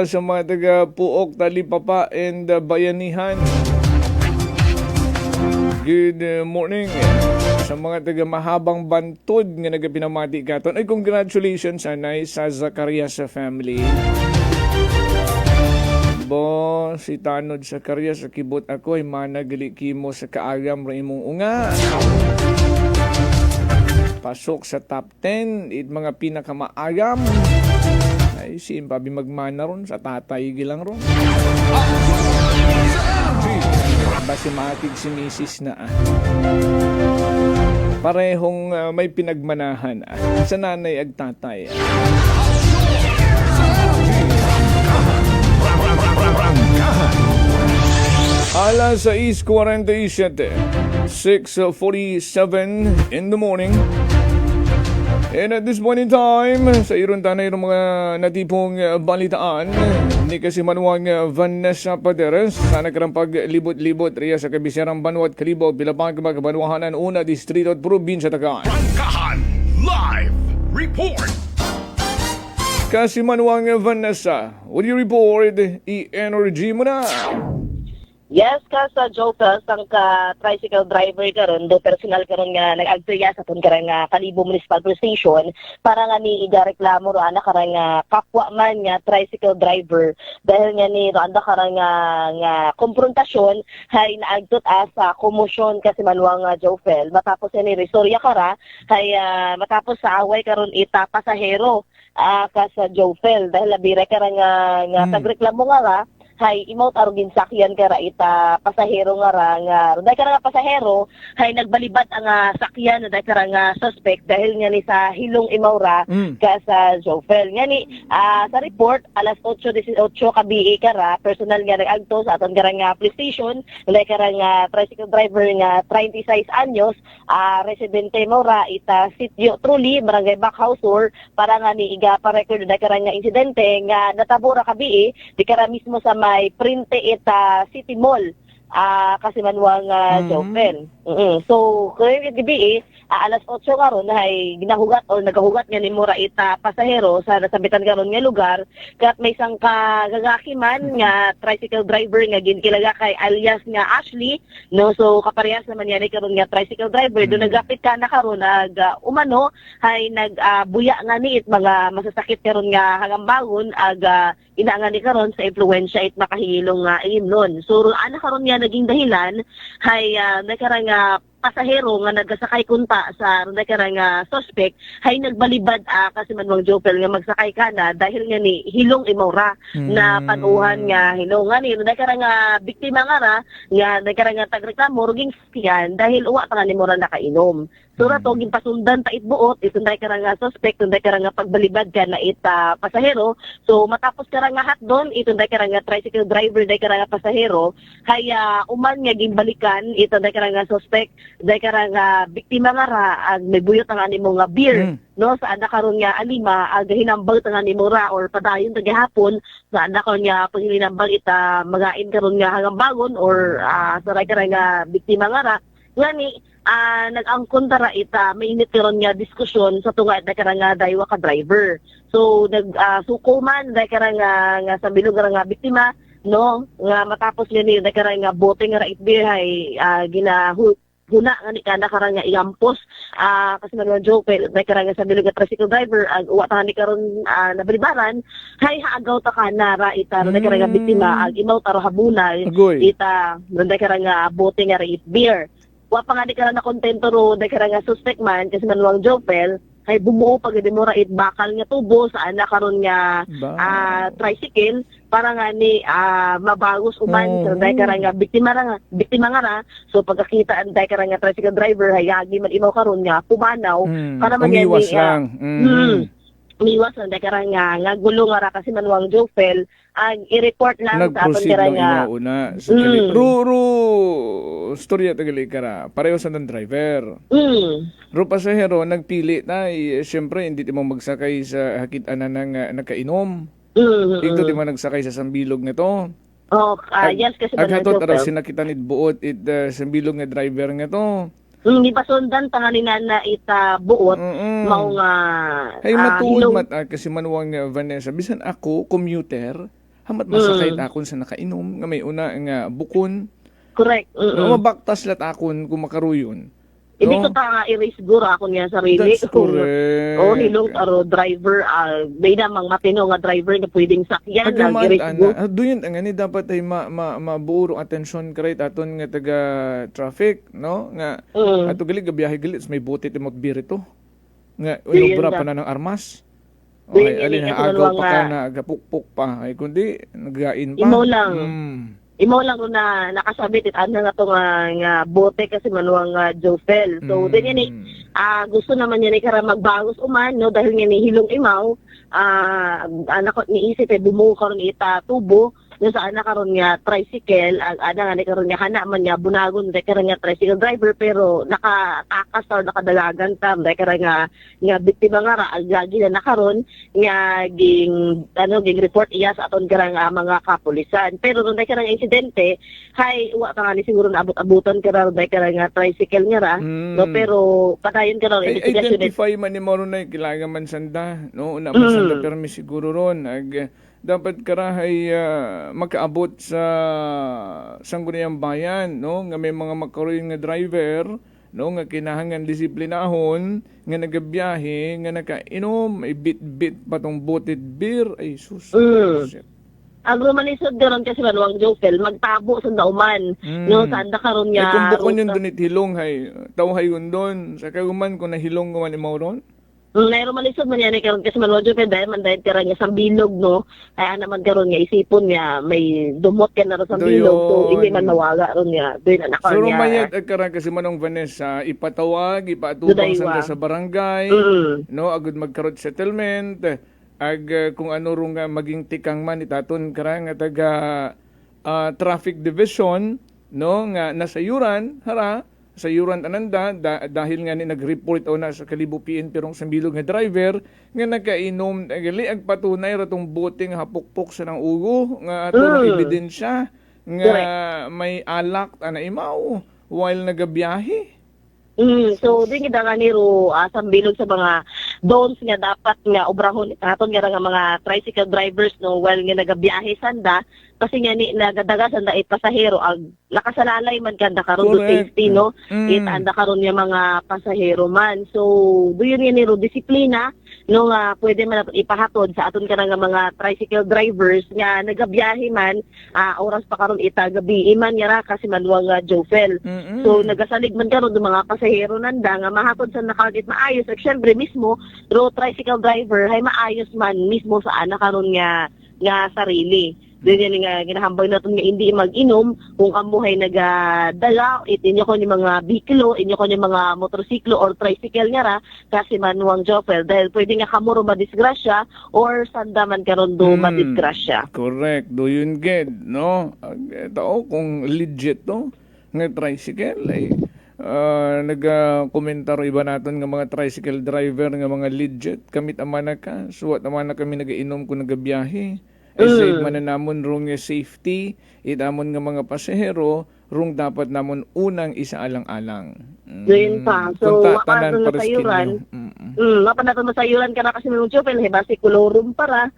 Sa mga taga Puok, Talipapa, and Bayanihan. Good morning. Sa mga taga Mahabang Bantod nga nagapinamati katon. Ay, congratulations, anay, sa Zacarias family. Si Tanod sa karya sa kibot ako ay managali kimo sa kaagam ra imong unga. Pasok sa top 10 it mga pinakamaagam. Ay simpabi magmana ron sa tatay gilang ron. Basi matig si Mrs. na Parehong may pinagmanahan sa nanay ag tatay. Alas 6:47, 6:47 in the morning. And at this point in time, sa iron tanay ng mga natipong balitaan ni Kasimanwang Vanessa Paderes sa nagkarampag libot-libot riya sa Kabisarang Banwa at Kalibo, Bilabang, Kabanwahanan, Una, Distrito at Probinsya Tagaan. Rangkahan Live Report! Kasimanwang Vanessa, would you report i-energy mo na? Yes, ka sa Jopel, sang ka tricycle driver karon do personal karon nga nag-agtriya sa tun karang Kalibo Municipal Police Station para nga ni igareklamo ro ana karang kapwa man nga tricycle driver dahil nga ni ro anda karang nga konfrontasyon hay naagtot sa komosyon kasi manwang Jopel matapos ni Restoria kara hay matapos sa away karon ita pasahero ka sa Jopel dahil labire karang nga tagreklamo nga hay imo tarugin sakyan kara ita pasahero nga dahil kara nga pasahero hay nagbalibad ang sakyan dahil kara nga suspect dahil nga ni sa hilong imawra ka sa Jofel nga ni sa report alas 8:18 kabi kara personal nga nagagto sa aton kara nga police station dahil kara nga tricycle driver nga 36 anyos residente imawra ita sitio Truli barangay Backhausor para nga ni iga pa record dahil kara nga insidente nga natabora kabi di kara mismo sa may printe ita City Mall kasi manwang Jopel. So, kaya gabi alas 8 karon ay ginahugat o nagahugat nga ni mura ita pasahero sa nasabitan karon nga lugar kat may isang kagagakiman nga tricycle driver nga ginkilaga kay alias nga Ashley no so kaparehas naman yan karon nga tricycle driver do nagapit ka na karon umano hay nagbuya nga ni it mga masasakit karon nga hagambangon inaangan ni karon sa impluwensya it makahilong imnon. So ana karon nga naging dahilan hay nakarang pasahero nga nagasakay kunta sa nakarang suspect hay nagbalibad kasi manwang Jopel nga magsakay kana dahil nga ni hilong imawra na panuhan nga hilong nga ni nakarang biktima nga nakarang tagreklamo ruging sakyan dahil uwa pa nga ni mura nakainom. So rato ginpasundan ta itbuot ito nakarang suspect ito nakarang pagbalibad ka na ita pasahero. So matapos karang hatdon ito nakarang tricycle driver nakarang pasahero hay uman nga ginbalikan ito nakarang suspect dahil karang biktima nga may buyot ang animo nga beer no sa anak karon nga alima hinambal ta nga nimo ra or padayon ta gihapon sa anak karon nga paghinambal ita magain karon nga hagambangon or sa karang biktima nga ra ngani nag-angkon tara ita mainit karon nga diskusyon sa tunga ita karang daywa ka driver. So nagsuko man dahil karang nga sa bilog nga biktima no nga matapos ni karang bote nga right beer hay huna nga ni kana karang nga iampos kasi man joke karang sa bilog nga tricycle driver uwa ta ni karon nabalibaran hay haagaw ta kana ra ita karang nga biktima imaw taro habuna ita karang bote nga right beer. Wa pa nga di ka na kontento ro dahil ka nga suspect man kasi manuang Jopel ay bumuo pag di mo rait bakal nga tubo sa anak karon nga tricycle para nga ni mabagos uman dahil ka nga biktima nga ra so pagkakita ang dahil ka nga tricycle driver hayagi man imaw karon nga pumanaw para man yan umiwas na karang nga gulo nga ra kasi manuang Jofel ang i-report lang sa aton Nag-proceed karang lang una. So, ru storya tagali kara. Pareho sa ng driver. Ru pasahero nagpili na syempre hindi mo magsakay sa hakitaan ng nakainom. Ito di mo nagsakay sa sambilog nito. Yes kasi Aghatot ara sinakita nit buot sambilog nga driver nga to. Hindi pa sundan tanganin na ita buot mao nga ay matuod kasi manuwang Vanessa bisan ako commuter hamat masakay akon sa nakainom nga may una nga bukon. Correct. Mabaktas lat akon kung makaruyon. Ibig ko nga i-raise siguro ako niya sarili. That's correct. Hilong driver, may namang matino nga driver na pwedeng sakyan. Doon ang ni dapat ay mabuuro atensyon karit aton nga taga traffic, no? Nga ato gali gabiyahe gali may bote ti magbiri to. Nga inobra pa na ng armas. Okay, alin na agaw pa ka na agapukpuk pa. Ay kundi nagain pa. Imo lang na nakasabit ana nga to nga bote kasi manuang Jofel. So din yan gusto naman niya ni kara magbagos uman no dahil nga ni hilong imaw anak ni isip bumuo karon ita tubo no sa anak karon nga tricycle ana nga ni karon nga hana man niya bunagon de karon nga tricycle driver pero nakatakas or nakadalagan tam de karon nga biktima nga ra agagi na karon nga ging report iya sa aton karang mga kapulisan pero ron de karang insidente hay wa pa nga ni siguro naabot-abutan karon de karang nga tricycle nga ra no pero patayon karon investigation identify man ni mo ron na kailangan man sanda no una man sanda permi siguro ron dapat karahay makaabot sa sangguniang bayan no nga may mga makaroon nga driver no nga kinahanglan disiplinahon nga nagabiyahe nga nakainom ay bit-bit patong botted beer ay sus. Ang rumanisod garon kasi manuang Jofel magtabo sa dauman no sanda karon nga kung bukon yun doon hilong hay tawhay yun doon sa kaguman kung nahilong guman imaw ron. Nairo malisod man yan karon kasi manuang Jofel dahil man dahil tira niya sa bilog no kaya naman karon nga isipon niya may dumot ka na ron sa bilog so hindi man nawaga ron niya doon na so rumayad karon kasi manong Vanessa ipatawag ipatubang sa barangay no agud magkaroon settlement kung ano rong maging tikang man itaton karang nga taga traffic division no nga nasayuran hara sayuran ananda dahil nga ni nag-report o na sa Kalibo PNP rong sambilog nga driver nga nagkainom gali agpatunay ratong bote nga hapukpok sa nang ugo nga atong ebidensya nga may alak ana imaw while nagabiyahe. So din kita nga niro sambilog sa mga don'ts nga dapat nga obrahon aton nga mga tricycle drivers no while nga nagabiyahe sanda kasi nga ni nagadaga sanda pasahero ag nakasalalay man kanda karon do safety no anda karon nga mga pasahero man so duyon nga niro disiplina no nga pwede man ipahatod sa aton nga mga tricycle drivers nga nagabiyahe man oras pa karon ita gabi iman nga ra kasi maluwang Jofel so nagasalig man karon do mga pasahero nanda nga mahatod sa nakagit maayos at syempre mismo road tricycle driver hay maayos man mismo sa anak karon nga sarili. Doon yan nga ginahambay natin nga hindi mag-inom kung amuhay nagadala inyo ko ni mga biklo, inyo ko ni mga motorsiklo or tricycle nga ra kasi manuang Jofel dahil pwede nga kamuro madisgrasya or sandaman karon do madisgrasya. Correct. Do yun ged no? Tao kung legit no nga tricycle ay nag-komentaro iba naton nga mga tricycle driver nga mga legit kamit amana ka suwat amana kami nagainom kung nagabiyahe save man na namon rong safety idamon nga mga pasahero rong dapat namon unang isaalang-alang Doon pa so mapan na sayuran mapan na sayuran ka na kasi may Jofel basi kolorum para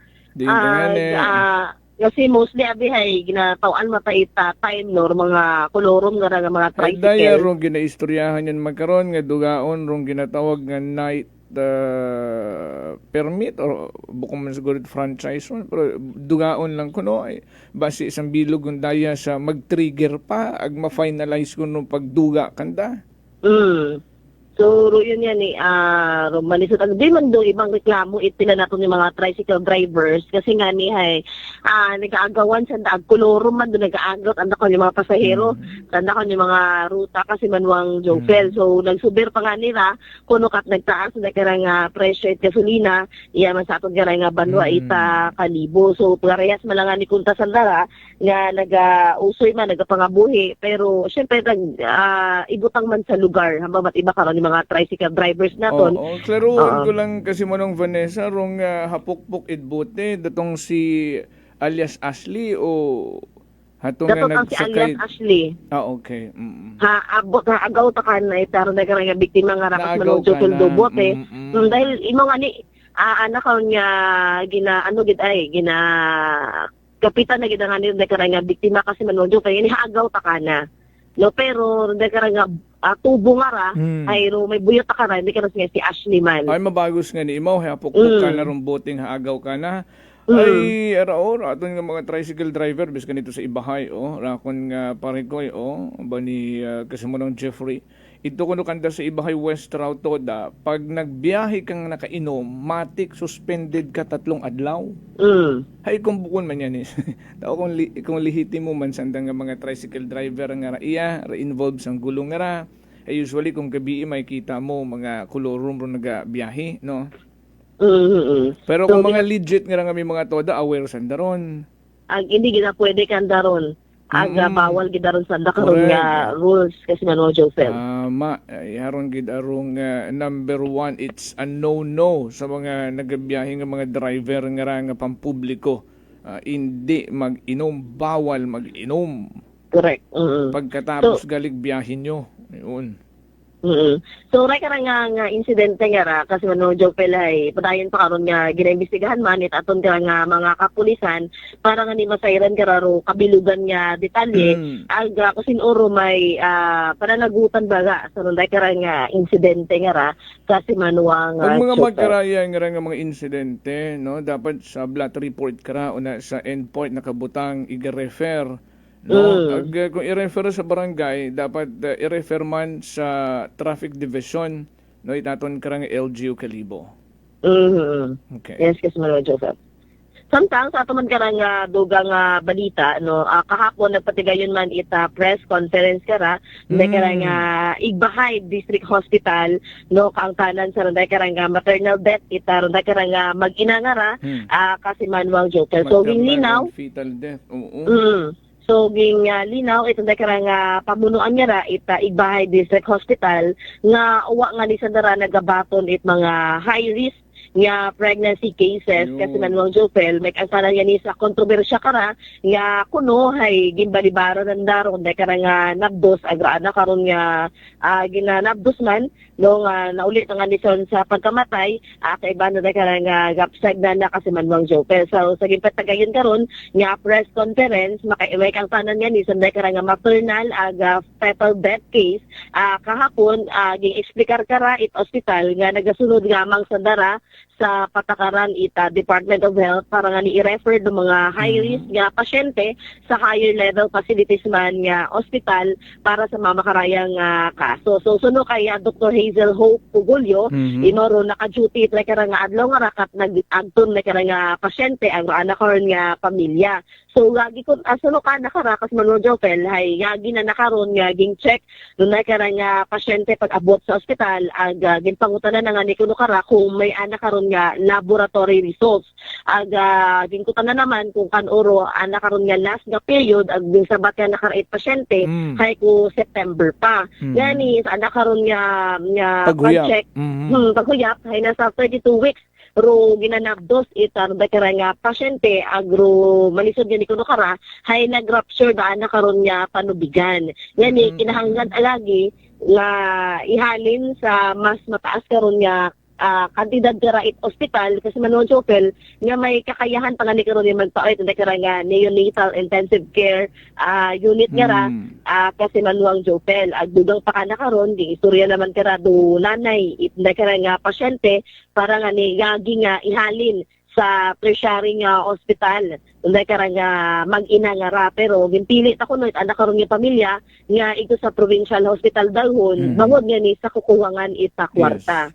kasi mostly abihay ginatawaan mataita time no mga kolorom nga mga tricycle. Daya rong ginaistoryahan yan magkaroon nga dugaon rong ginatawag nga night permit or bukong man siguro franchise pero dugaon lang kuno ay base isang bilog ng daya sa mag-trigger pa ag ma-finalize kuno pagduga kanda. So, yun yan malisod. Di man do ibang reklamo, itila nato yung mga tricycle drivers. Kasi nga ni, nag-aagawan sa daag kuloro man, do nag-aagaw, anda ko yung mga pasahero, anda ko yung mga ruta, kasi manuang Jopel. So, nagsubir pa nga nila, kuno kat nagtaas, na karang presyo at gasolina, iya man sa aton karang banwa ita kalibo. So, parehas malanga ni Kunta Sandara, nga nag-usoy man, nagpangabuhi, pero syempre, ibutang man sa lugar, hamba iba karon ni mga tricycle drivers naton. Klaruhan ko lang kasi manong Vanessa, rong hapukpok idbote, datong si alias Ashley o hatong si alias Ashley. Okay. Abot na agaw ta kan na itaro na karang biktima nga rakas manudyo tuldo bote. Dahil imo nga ni anak ko niya gina kapitan na gid nga ni karang biktima kasi manudyo kay ni agaw ta kana. No, pero karang tubo nga ra, ay may buyot ka ra, hindi ka na si Ashley man. Ay, mabagos nga ni Imaw, hapok-pok ka na rong boting haagaw ka na. Ay, aton nga mga tricycle driver, bis kanito sa Ibahay, rakon nga parikoy, ba ni kasimunong Jeffrey. Ito kuno kanda sa Ibahay West Route to da, pag nagbiyahe kang nakainom, matik suspended ka 3 adlaw. Hay kung bukon man yan Tao kung lihiti mo man sandang nga mga tricycle driver nga involved sang gulong nga ra. Usually kung gabi may kita mo mga kolorum ro nagabiyahe, no? Pero kung mga legit nga may mga toda aware sandaron. Hindi gina pwede kan daron. Bawal gid daron sa karon nga rules kasi manuel Joseph. Haron gid arong number 1, it's a no-no sa mga nagabiyahe nga mga driver nga pampubliko. Hindi mag-inom, bawal mag-inom. Correct. Pagkatapos galig biyahin nyo. Yun. So, karang nga insidente nga ra, kasi Jopel ay padayon pa karon nga ginaimbestigahan man it aton nga mga kapulisan para nga ni masayran kararo kabilugan nga detalye aga kusin oro may pananagutan baga so karang nga insidente nga ra kasi manuang ang mga magkaraya nga mga insidente, no, dapat sa blood report kara una sa endpoint nakabutang i-refer. No, kung i-refer sa barangay, dapat i-refer man sa traffic division, no, itaton karang LGU Kalibo. Okay. Yes, kasi Manuel Joseph. Sometimes ato man karang dugang balita, no, kahapon nagpatigayon man ita press conference kara, karang Igbahay District Hospital, no, kaang tanan sa ronday karang maternal death ita ronday karang mag-ina nga ra, kasi Manuel Joseph. So linaw fetal death. So, ging linaw, ito na karang pamunuan niya ra, Igbahay District Hospital, nga uwa nga ni Sandara nagabaton it mga high risk nga pregnancy cases kasi Manuel Jopel may kasalan yan sa kontrobersya kara nga kuno hay ginbalibaro ng daron dahil karang nabdos agraan na karon nga ginanabdos man no nga naulit nga nison sa pagkamatay kaiba na dahil karang gapsag na kasi Manuel Jopel. So sa gipatagayon karon nga press conference may kang tanan yan isan dahil karang maternal fetal death case kahapon ging-explikar kara it hospital nga nagasunod gamang Sandara sa patakaran ita Department of Health para nga ni-refer ng mga high risk nga pasyente sa higher level facilities man nga hospital para sa mamakarayang kaso. So suno kay Dr. Hazel Hope Pugulyo, inoro naka-duty karang adlaw nga rakat nag-agton karang pasyente ang anak nga pamilya. So lagi kun suno ka nakarakas Manuel Jopel hay yagi na nakaron nga ging check dunay karang pasyente pag abot sa ospital ginpangutanan na nga ni kuno kara kung may anak karon nga laboratory results ginkutan na naman kung kanoro anak karon nga last nga period ag sabat nga nakarait pasyente kay ko September pa gani sa anak karon nga pag-check paghuyap hay nasa 32 weeks ro ginanabdos itar da karang pasyente agro malisod gani kuno kara hay nagrupture da anak karon nga panubigan gani kinahanglan alagi nga ihalin sa mas mataas karon nga kantidad kara it hospital kasi Manuel Jopel nga may kakayahan pa nga ni karon magpaoy tanda kara nga neonatal intensive care unit nga ra kasi Manuel Jopel agdugang pa kana karon di istorya naman kara do nanay itanda kara nga pasyente para nga ni yagi nga ihalin sa tertiary nga hospital Unday karang mag-ina nga ra, pero ginpili ta kuno anak karon nga pamilya nga ito sa provincial hospital dalhon, bangod nga ni sa kukuwangan ita kwarta.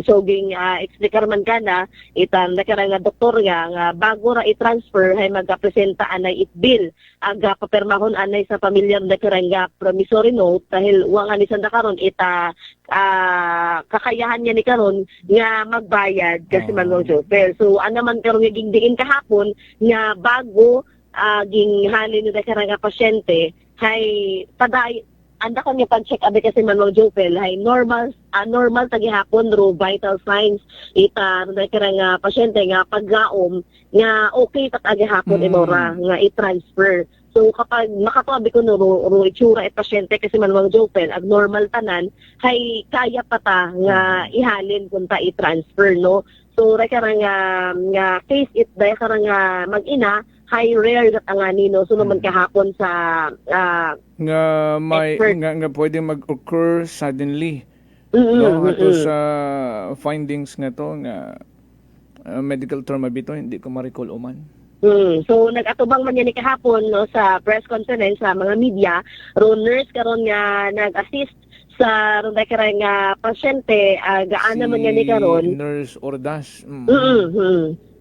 So ging explicar man kana ita karang nga doktor nga bago ra i-transfer hay magapresenta anay it bill aga papirmahon anay sa pamilyar da karang nga promissory note dahil wa nga ni sanda karon ita kakayahan niya ni karon nga magbayad kasi Manong Jopel. So ano man karon nga gingdiin kahapon nga bago ging halin ni karang nga pasyente hay paday anda ko niya pag-check abi kasi Manong Jopel hay normal tagihapon ro vital signs ita karang nga pasyente nga paggaom nga okay tat agihapon imora nga i-transfer. So kapag makatabi ko no ro itsura et pasyente kasi Manong Jopel ag normal tanan hay kaya pa ta nga ihalin kun ta i-transfer no. So karang nga case it day karang nga mag-ina high rare gat angani no so naman kahapon sa nga may nga pwede mag-occur suddenly. No, ato sa findings nga to nga medical term bito hindi ko ma-recall uman. So nag-atubang man yan ni kahapon no sa press conference sa mga media ro nurse karon nga nag-assist sa ronday karang nga pasyente gaana man yan ni karon Nurse Ordas.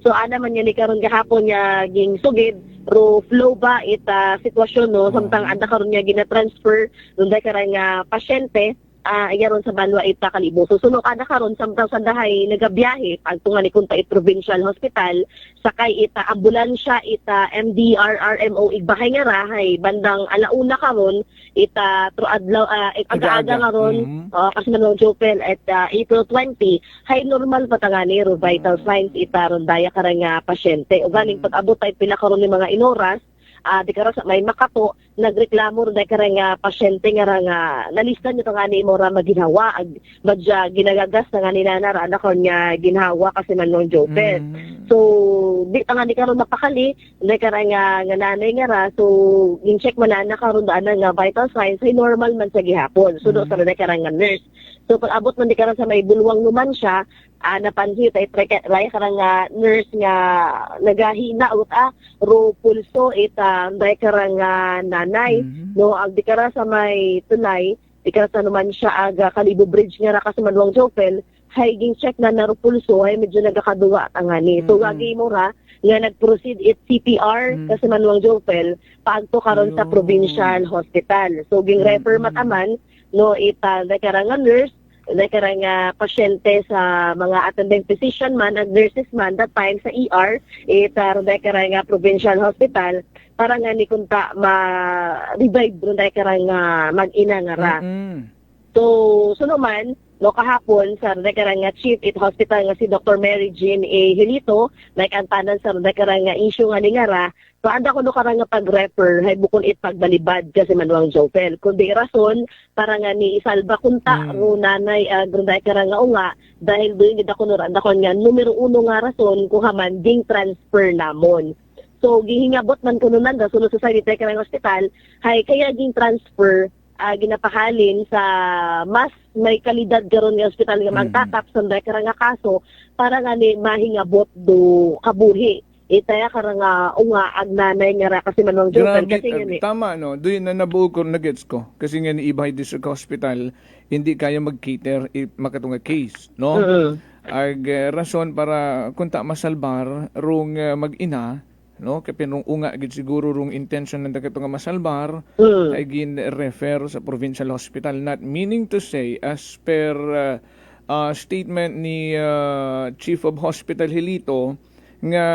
So ana man yan ni karon gahapon nga ging sugid ro flow ba ita sitwasyon no samtang anda karon nga gina-transfer ronday karang nga pasyente ayaron sa Banwa ita Kalibo. So sunod ana karon samtang sandahay nagabiyahe pagtungan ni kunta it provincial hospital sakay ita ambulansya ita MDRRMO igbahay nga rahay bandang alauna karon ita tro adlaw aga-aga karon kasi Manong Jopel at April 20 hay normal patangani ro vital signs ita ron daya karang nga pasyente ug ganing pag-abot tay pila karon ni mga inoras di karon sa may Makato nagreklamo ron karang pasyente nga nalista nito nga ni mora maginhawa ag badya ginagagas na nga ni nana ra anak nga ginhawa kasi Manong Jopel. So di ta nga ni karon napakali karang nga nanay nga ra so gin-check man na karon daan nga vital signs ay normal man sa gihapon. So do sa karang nga nurse. So pag abot man di karon sa may bulwang numan siya napansin tay ray karang nurse nga nagahina ut ro pulso ita day karang nanay no ag di kara sa may tunay di kara sa naman siya aga Kalibo Bridge nga ra kasi Manong Jopel hay ging check na ro pulso ay medyo nagakaduwa tangani so wagi mo ra nga nag-proceed it CPR kasi Manong Jopel paagto karon sa provincial hospital so ging refer mataman no ita day karang nurse karang pasyente sa mga attending physician man at nurses man that time sa ER ita karang provincial hospital para nga ni kunta ma-revive ron karang mag-ina nga ra. So naman no kahapon sa karang chief it hospital nga si Dr. Mary Jean A. Hilito nag-antanan sa karang issue nga ni nga ra so anda ko no karang pag-refer hay bukon it pagbalibad kasi Manong Jopel kundi rason para nga ni isalba kunta ro nanay grunday karang nga dahil doon gid ako no anda ko nga numero 1 nga rason kung haman ding transfer namon. So gihingabot man kuno nanda sunod sa Sanitary karang hospital hay kaya ging transfer ginapahalin sa mas may kalidad karon nga hospital nga magtatap sa karang nga kaso para nga ni mahingabot do kabuhi itaya karang unga ag nanay nga ra kasi Manong Jopel kasi nga tama no doy na nabuo ko na gets ko kasi nga ni Ibay District Hospital hindi kaya mag-cater makatunga case no ag rason para kunta masalbar rung mag-ina no kay pinong unga gid siguro rung intention ng dagito nga masalbar ay gin refer sa provincial hospital not meaning to say as per statement ni Chief of Hospital Hilito nga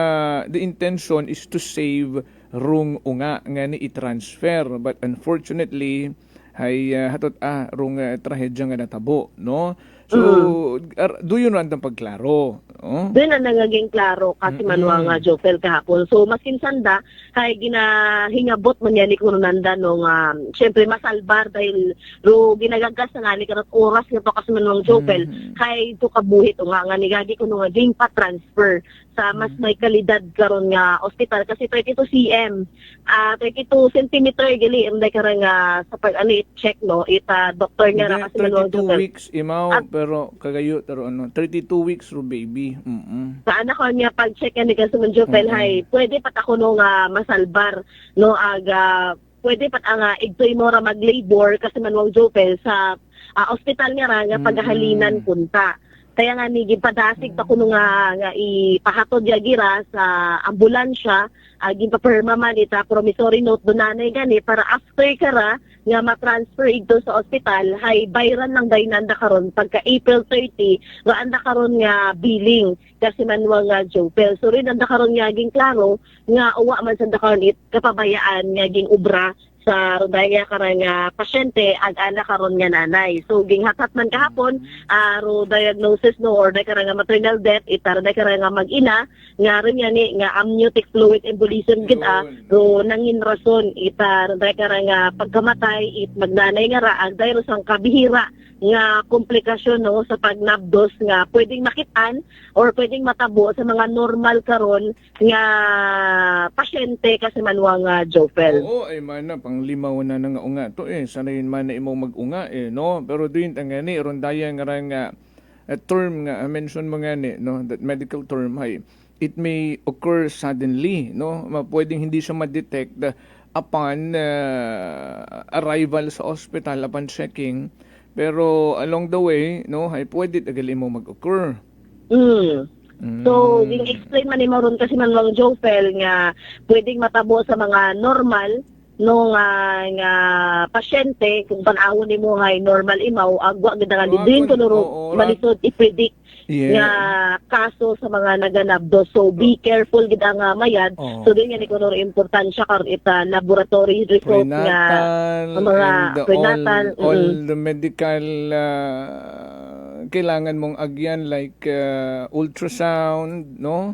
the intention is to save rung unga nga ni i-transfer but unfortunately ay hatot rung trahedya nga natabo no so do you know ang pagklaro doon na nagaging klaro kasi Manong Jopel kahapon. So maskin sanda hay ginahingabot man yan ni Kununanda no nga syempre masalbar dahil ro ginagagas na nga ni karot oras nga to kasi Manong Jopel hay to kabuhit nga ni gagi kuno nga ding pa transfer. sa mas may kalidad karon nga ospital kasi 32 cm 32 centimeter gali imday karon nga sa pag check no ita doktor nga ra kasi 32 weeks imaw pero kagayo pero 32 weeks ro baby. sa anak ko niya pag check ni kasi man Jopel hay pwede pat ako no nga masalbar no aga pwede pat ang igtoy mo ra mag-labor kasi man Jopel sa ospital nga ra nga paghalinan punta. Kaya nga ni gipadasig ta kuno nga ipahatod ya gira sa ambulansya ginpaperma man ita promissory note dunanay gani para after kara nga ma-transfer ito sa ospital hay bayran lang daynanda karon pagka April 30 nga anda karon nga billing kasi manwa nga Jopel so rin anda karon nga ging klaro nga uwa man sa karon it kapabayaan nga ging ubra sa rodaya karon nga pasyente ag ana karon nga nanay. So ginghatat man kahapon ro diagnosis no or karon nga maternal death itar karon nga mag-ina nga rin yani nga amniotic fluid embolism gid ro nangin rason itar karon nga pagkamatay it magnanay nga ra ag dayro sang kabihira nga komplikasyon no sa pagnabdos nga pwedeng makitaan or pwedeng matabo sa mga normal karon nga pasyente kasi manwa nga Jopel. Oo ay man na pang limaw na nga unga to sanayin man na imo mag-unga no pero duin tangani rondaya nga nga term nga mention mga ni no that medical term hay it may occur suddenly no pwedeng hindi siya ma-detect upon arrival sa hospital upon checking pero along the way no hay pwede tagal imo mag-occur. So, explain man ni Maron kasi man lang Jopel nga pwedeng matabo sa mga normal no nga pasyente kung panahon nimo hay normal imaw agwa gid nga din ko nuro malisod i-predict nga kaso sa mga naganabdo so be careful gid ang mayad so din nga ni kuno importansya karon ita laboratory result nga mga prenatal all the medical kailangan mong agyan like ultrasound no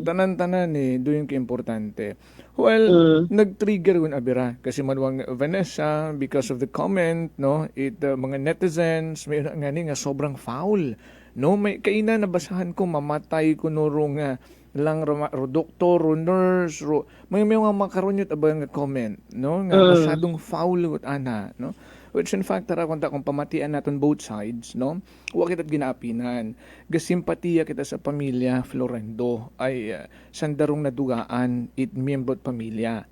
tanan-tanan doon ka importante. Well, nag-trigger yung abira kasi manwang Vanessa because of the comment, no? Mga netizens, may nga nga sobrang foul. No, may kaina nabasahan ko mamatay ko nuro nga lang doktor ro nurse ro may mga makaron yut abang comment, no? Nga masyadong foul ut ana, no? Which in fact tara kung pamatian naton both sides, no? Wa kita't ginaapinan. Gasimpatiya kita sa pamilya Florendo ay sandarong nadugaan it miyembrot pamilya.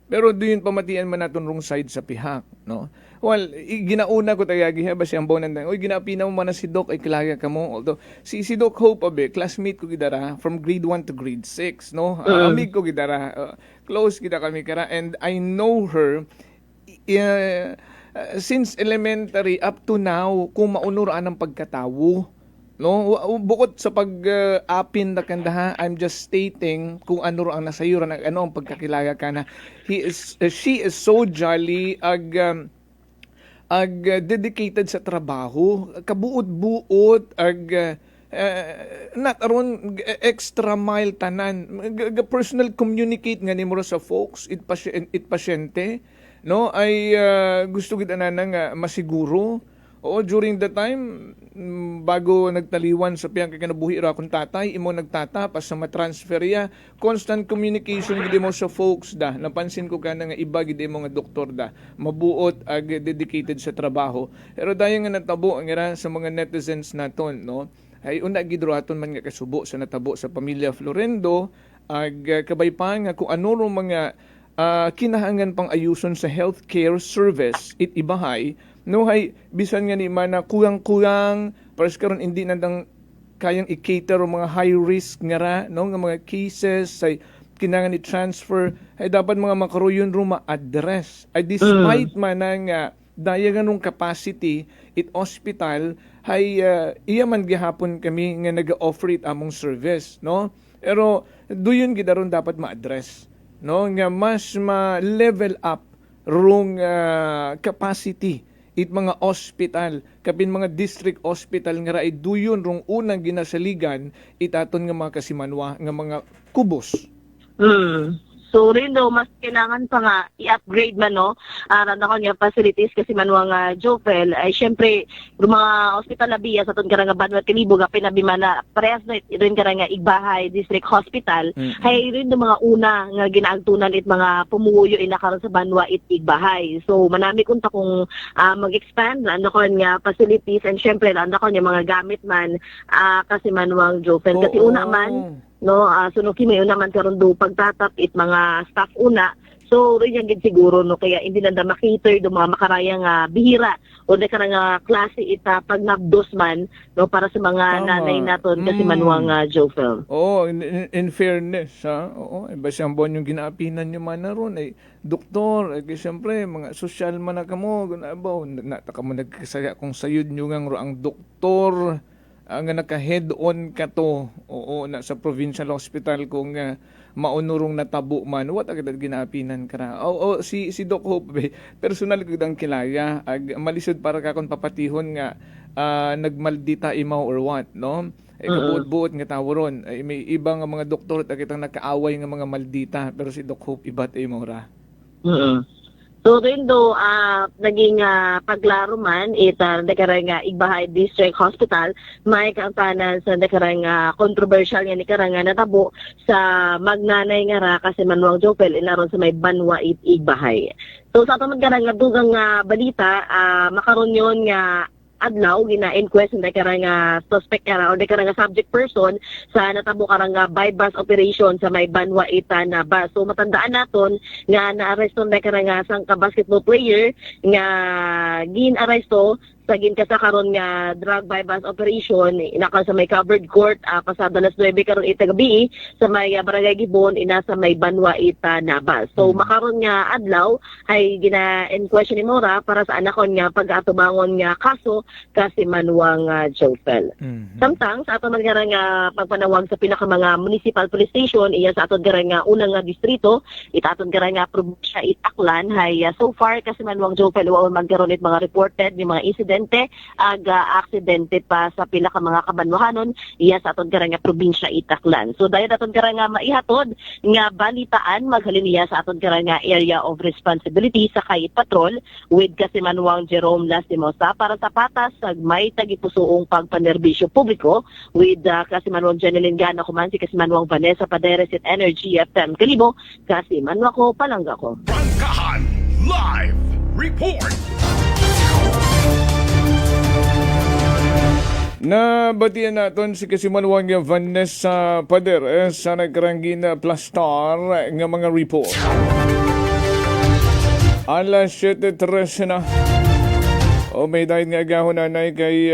Pero doon pamatian man naton rong side sa pihak, no? Well, ginauna ko tayagi ba siyang bonan na, oy ginaapina mo man na si Doc ay kilaya ka mo. Although si Doc Hope abe, classmate ko gidara from grade 1 to grade 6, no? Amig ko gidara, close kita kami kara and I know her since elementary up to now kung maunuraan ang pagkatawo. No, bukod sa pag-apin na kandaha, I'm just stating kung ano ang nasayuran ano ang pagkakilala ka na she is so jolly dedicated sa trabaho, kabuot-buot not aron extra mile tanan personal communicate nga nimo sa folks it pasyente no ay gusto gid ana nga masiguro. Oo, during the time, bago nagtaliwan sa piyang kanabuhi ra akong tatay, imo nagtatapas sa matransfer ya, constant communication gid mo sa folks da. Napansin ko kana nga iba gid mo nga doktor da, mabuot ag dedicated sa trabaho. Pero dayon nga natabo nga sa mga netizens naton, no? Ay una gid aton man nga kasubo sa natabo sa pamilya Florendo ag kabay pa nga kung ano ro mga kinahangan pang ayuson sa healthcare service it ibahay. No hay bisan nga ni mana kulang-kulang pares karon hindi nandang kayang i-cater ang mga high risk nga ra no nga mga cases say kinahanglan ni transfer ay dapat mga makaroyon ro ma-address ay despite man nga daya ganung capacity it hospital hay iya man gihapon kami nga naga-offer it among service no pero duyon gid aron dapat ma-address no nga mas ma-level up rong capacity it mga hospital, kapin mga district hospital nga raay duyon rong unang ginasaligan itaton nga mga kasimanwa nga mga kubos. So rin daw mas kailangan pa nga i-upgrade man no randa ko niya facilities kasi manuang Jofel ay syempre yung mga hospital labiya sa ton karang Banwat Kalibo ga pinabiman na parehas na rin karang Igbahay District Hospital hay rin do mga una nga ginaagtunan it mga pumuyo inakaron sa Banwa it Igbahay. So manami kunta kung mag-expand randa ko niya facilities and syempre randa ko niya mga gamit man kasi manuang Jofel kasi una man no sunuki may una man karon do pagtatap it mga staff una so rin yan siguro no kaya hindi na makiter do mga makarayang bihira o na karang klase ita pag nabdos man no para sa mga nanay naton kasi manuang Jofel. In fairness oo iba siyang bon yung ginaapinan niyo man na ron ay doktor kasi siyempre mga social man na kamo gunabaw nataka mo nagkasaya kung sayod niyo nga ang doktor ang naka-head on ka to na sa provincial hospital kung maunurong natabo man what agad ginaapinan ka na si Doc Hope personal ko dang kilaya malisod para ka kon papatihon nga nagmaldita imaw or what no kabuot-buot nga tawo ron may ibang mga doktor at kitang nakaaway nga mga maldita pero si Doc Hope ibat imaw ra. So rin do naging paglaro man ita dekarang Igbahay District Hospital may kaangtanan sa dekarang controversial nga ni karang natabo sa magnanay nga ra kasi manuang Jofel inaron sa may Banwa it Igbahay. So sa tamad karang dugang balita makaron yon nga adlaw gina-inquest na karang suspect kara o karang subject person sa natabo karang bypass operation sa may Banwa ita na bus. So matandaan naton nga na-arresto na karang sang basketball player nga gin-aresto sa ginkasakaron nga drug bypass operation inaka sa may covered court pasado alas 9 karon ita gabi sa may Barangay Gibon ina sa may Banwa ita Nabas. So makaron nga adlaw ay gina-inquest ni Mora para sa anakon nga pag-atubangon nga kaso kasi manuang Jofel. Samtang sa aton man nga pagpanawag sa pinaka mga municipal police station iya sa aton nga unang nga distrito ita aton nga probinsya Itaklan hay so far kasi manuang Jofel wa magkaroon it mga reported ni mga incident aksidente pa sa pila ka mga kabanwahanon iya sa aton nga probinsya Itaklan. So dahil aton nga maihatod nga balitaan maghalin iya sa aton nga area of responsibility sa Kayit Patrol with kasi manuang Jerome Lastimosa para sa patas sa may tagipusoong pagpanerbisyo publiko with kasi manuang Jeneline Gana kuman si kasi manuang Vanessa Paderes at Energy FM Kalibo kasi manuang ko palangga ko. Brangkahan Live Report. Nabatian naton si kasimanwang Vanessa Paderes sa nagkaranggin plus star nga mga report. Alas 7:13 na. May dahil nga agahon nanay kay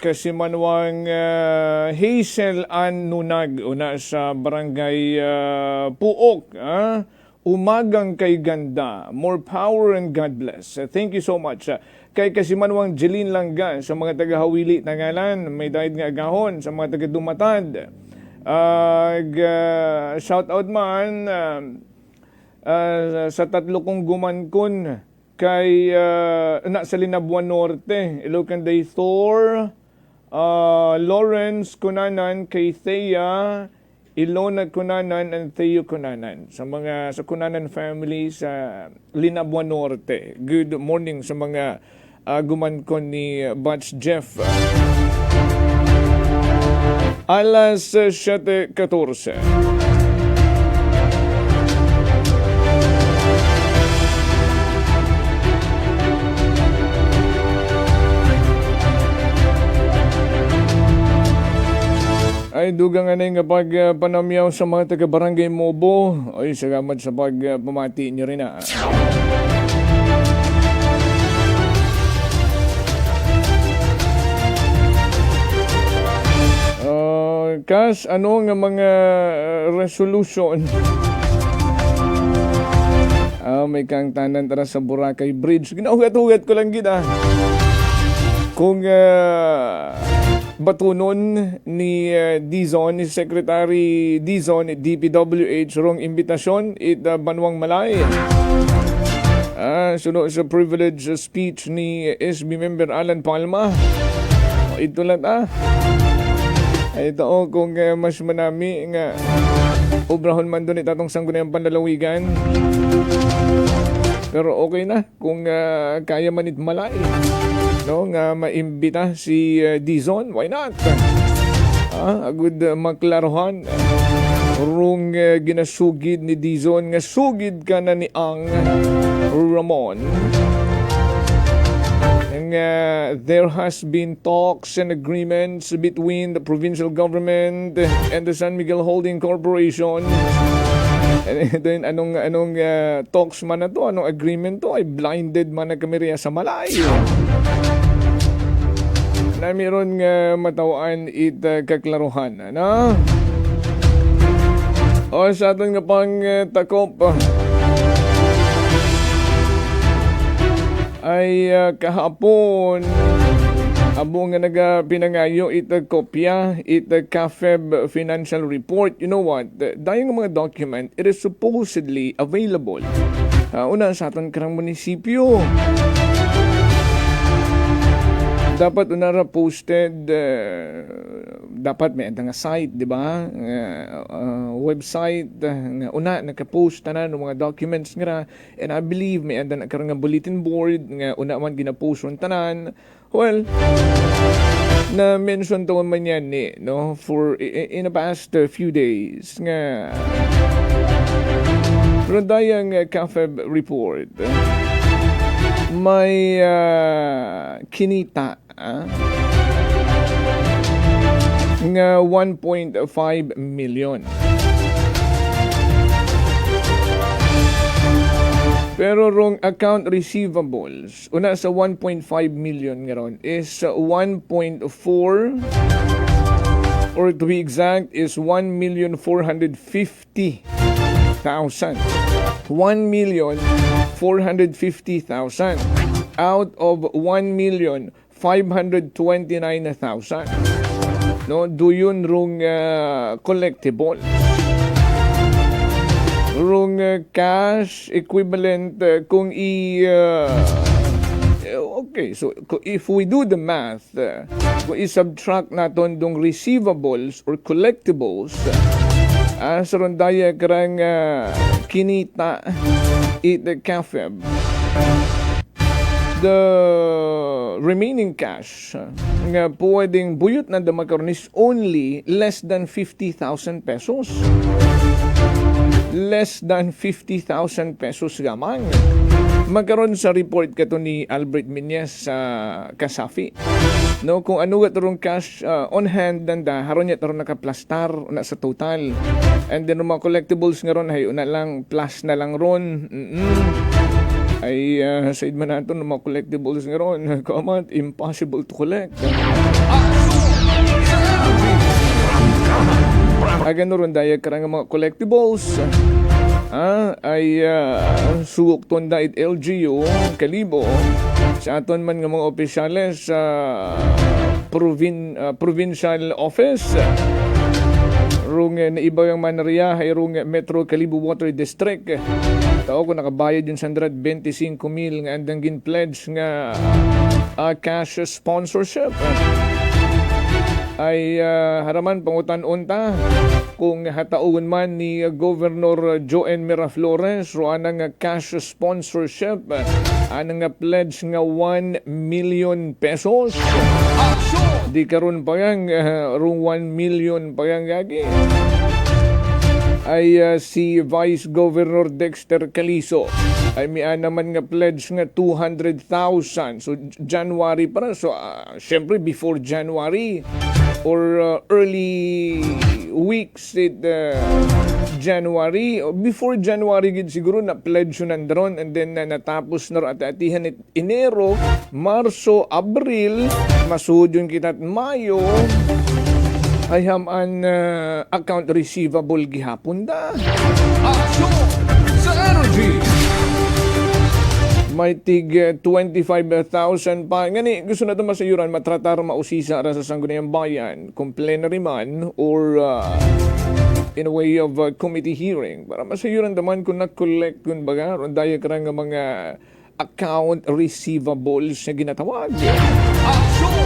kasimanwang Hazel Ann Nunag una sa barangay Puok. Umagang kay ganda. More power and God bless. Thank you so much. Kay kasimanwang Jeline Langga sa mga taga-Hawili na ngalan. May dahil nga agahon sa mga taga-Dumatad. Shout out man sa tatlo kong gumankon kay sa Linabuan Norte. Ilocan Day Thor, Lawrence Kunanan, kay Thea, Ilona Kunanan, and Theo Kunanan. Sa Kunanan family sa Linabuan Norte. Good morning sa mga gumankon ni Batch Jeff. Alas 7:14. Ay dugang nga pagpanamyaw sa mga taga-barangay Mobo. Ay salamat sa pagpamati niyo rin na. Kas, ano nga mga resolution? May kang tanan tara sa Boracay Bridge. Ginahugat-hugat ko lang gina. Kung batunon ni Dizon, ni Secretary Dizon, DPWH, rong imbitasyon, Banwang Malay. Sunod sa privilege speech ni SB member Alan Palma. Ito lang Ito kung mas manami nga Obrahon man doon itatong sanggunayang panlalawigan. Pero okay na kung kaya man itmalay. No, nga maimbita si Dizon, why not? Agud maklarohan. Rung ginasugid ni Dizon nga sugid ka na ni Ang Ramon. And there has been talks and agreements between the provincial government and the San Miguel Holding Corporation. And then anong talks man na to, anong agreement to, ay blinded man na kami riya sa malayo. Na meron nga matawaan it kaklaruhan, ano? O sa atin nga pang takop ay kahapon abo nga pinangayo ita kopya ita CAFEB financial report. You know what? Dahil mga document, it is supposedly available. Una sa aton karang munisipyo. Dapat unara posted, dapat may nga site, di ba? Website, nga una nakapost na ng mga documents nga. And I believe may anda na karang bulletin board nga una man ginapost yung tanan. Well, na mention to man yan no, for in the past few days nga pero dayang CAFEB report may kinita nga 1.5 million. Pero rong account receivables, una sa 1.5 million nga ron is 1.4, or to be exact is 1,450,000. 1,450,000 out of 1,529,000. No, do yun rong collectible. Rong cash equivalent kung okay, so if we do the math, kung i-subtract natin dong receivables or collectibles, sa rondaya karang kinita it CAFEB, the remaining cash nga pwedeng buyot na damakaroon is only less than 50,000 pesos. Less than 50,000 pesos gamang. Magkaroon sa report kato ni Albert Minyas sa Kasafi. No, kung ano nga tarong cash on hand nanda, haron niya tarong nakaplastar na sa total. And then mga collectibles nga ron, hay una lang, plus na lang ron. Ay sa idman natin mga collectibles nga ron, comment, impossible to collect. Agano ron daya karang mga collectibles ay suwok tonda it LGU Kalibo sa aton man nga mga opisyales sa provincial office rung na iba yung manariya ay rung Metro Kalibo Water District. Tao ko nakabayad yung 125,000 nga andang gin-pledge nga cash sponsorship. Ay haraman pangutan-unta kung hataon man ni Governor Joen Miraflores roanang cash sponsorship anang pledge nga 1 million pesos. Di karon pa yang rung 1 million pa yang gagi. Ay si Vice Governor Dexter Calizo ay may naman nga pledge nga 200,000. So January para. So syempre before January or early weeks January or before January gid siguro na pledge yun nandron, and then natapos na at atihan it Enero, Marso, Abril, masud yun kita Mayo ay haman account receivable gihapon da. Action sa energy. May tig 25,000 pa. Ngani, gusto na ito masayuran, matratar mausisa ra sa Sangguniang Bayan, kung plenary man or in a way of committee hearing. Para masayuran naman kung na-collect kung baga, rondaya ka nga mga account receivables na ginatawag. Action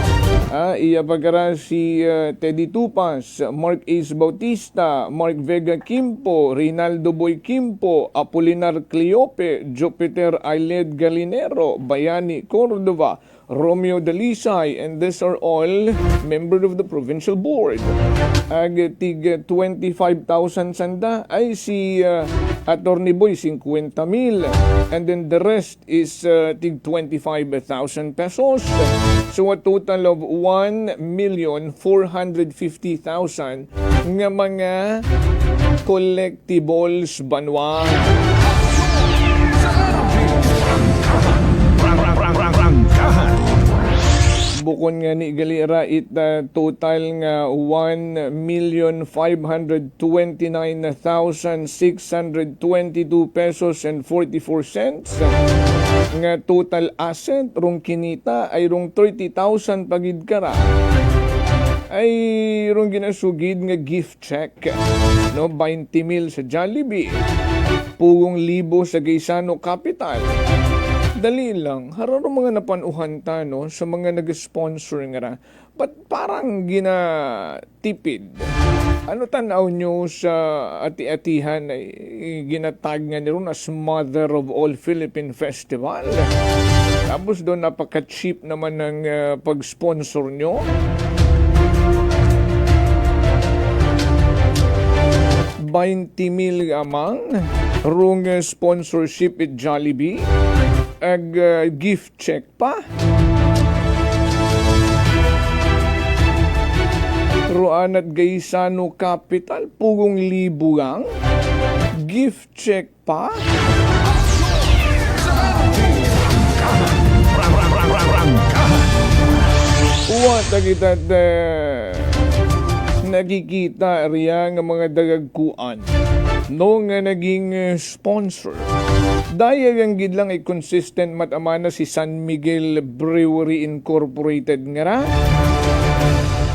Iya pagkara si Teddy Tupas, Mark Ace Bautista, Mark Vega Quimpo, Rinaldo Boy Quimpo, Apolinar Cleope, Jupiter Ailed Galinero, Bayani Cordova, Romeo Dalisay, and these are all member of the provincial board. Tig 25,000 sanda ay si Attorney Boy 50,000, and then the rest is tig 25,000 pesos. So a total of 1,450,000 nga mga collectibles banwa. Bukod nga ni Galira, it total nga 1,529,622 pesos and 44 cents. Nga total asset rong kinita ay rong 30,000 pagid kara. Ay rong ginasugid nga gift check. No, 20,000 sa Jollibee. Pugong libo sa Gaisano Capital. Dali lang, hararo mga napanuhan ta, no, sa mga nag-sponsor nga, but parang ginatipid. Ano tanaw nyo sa ati-atihan ay ginatag nga niron as Mother of All Philippine Festival? Tapos doon napaka-cheap naman ng pag-sponsor nyo. $20,000 amang rong sponsorship at Jollibee. Gift check pa. Roan at Gaisano Capital, pugong libo lang. Gift check pa. What kita nakikita riya nga mga dagagkuan no nga naging sponsor. Dahil ang gidlang ay consistent matamana si San Miguel Brewery Incorporated nga ra.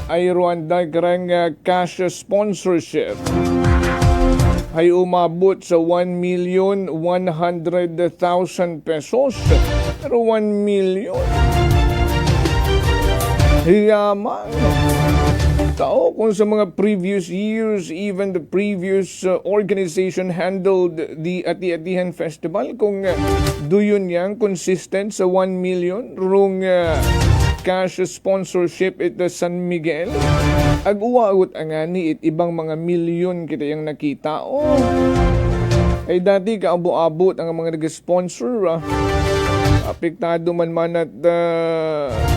Ay Rwanda karang cash sponsorship ay umabot sa 1,100,000 pesos. Pero 1 million. Yaman. Tao kung sa mga previous years, even the previous organization handled the Ati-Atihan Festival, kung doon yang consistent sa 1 million rung cash sponsorship at San Miguel, ag-uwagot ang ani it ibang mga milyon kita yung nakita. Oh, ay dati kaabo-abot ang mga nag-sponsor. Apektado man at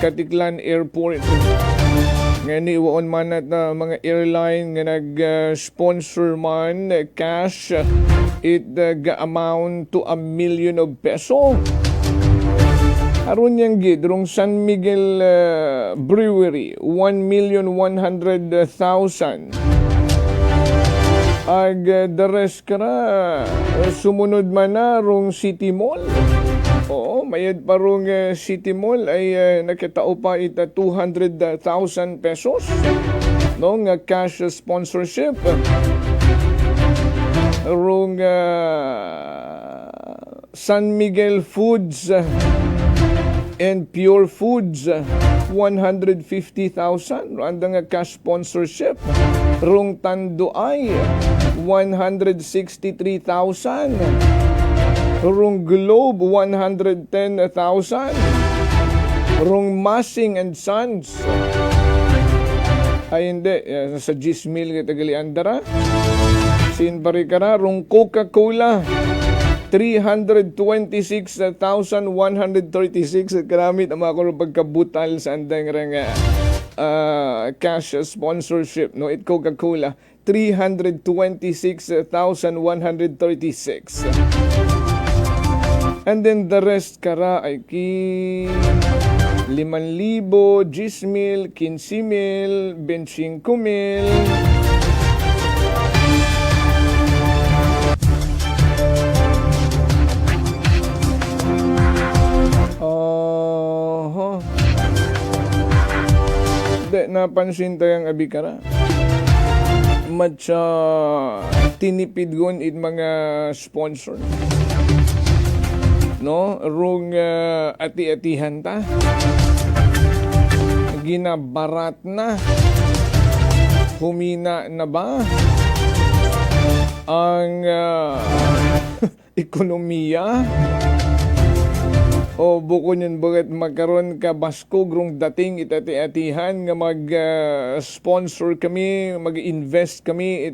Katiklan Airport. Nga iwaon man at mga airline nga nag-sponsor man cash, it ga-amount to 1 million of peso. Aron yang gid rong San Miguel Brewery, 1,100,000. Ag the rest kara sumunod man na rong City Mall. Oo, mayad pa rong City Mall ay nakitao pa ita 200,000 pesos. No, nga cash sponsorship. Rong San Miguel Foods and Pure Foods, 150,000. Rwanda nga cash sponsorship. Rong Tanduay, 163,000. Rong Globe, 110,000. Rong Masing and Sons. Ay hindi, sa Gismil kita galiandara. Sin parikara, rong Coca-Cola, 326,136. Karamit ang mga pagkabutal sa andang nga cash sponsorship. No, it Coca-Cola, 326,136. And then the rest kara ay ki 5,000, 10,000, 15,000, 25,000. Napansin tayong abikara. Matcha tinipid gon it mga sponsor. No, rong ati-atihan ta. ginabarat na? Humina na ba ang ekonomiya? O buko nyon bakit magkaroon ka basko grong dating itati-atihan nga mag-sponsor kami, mag-invest kami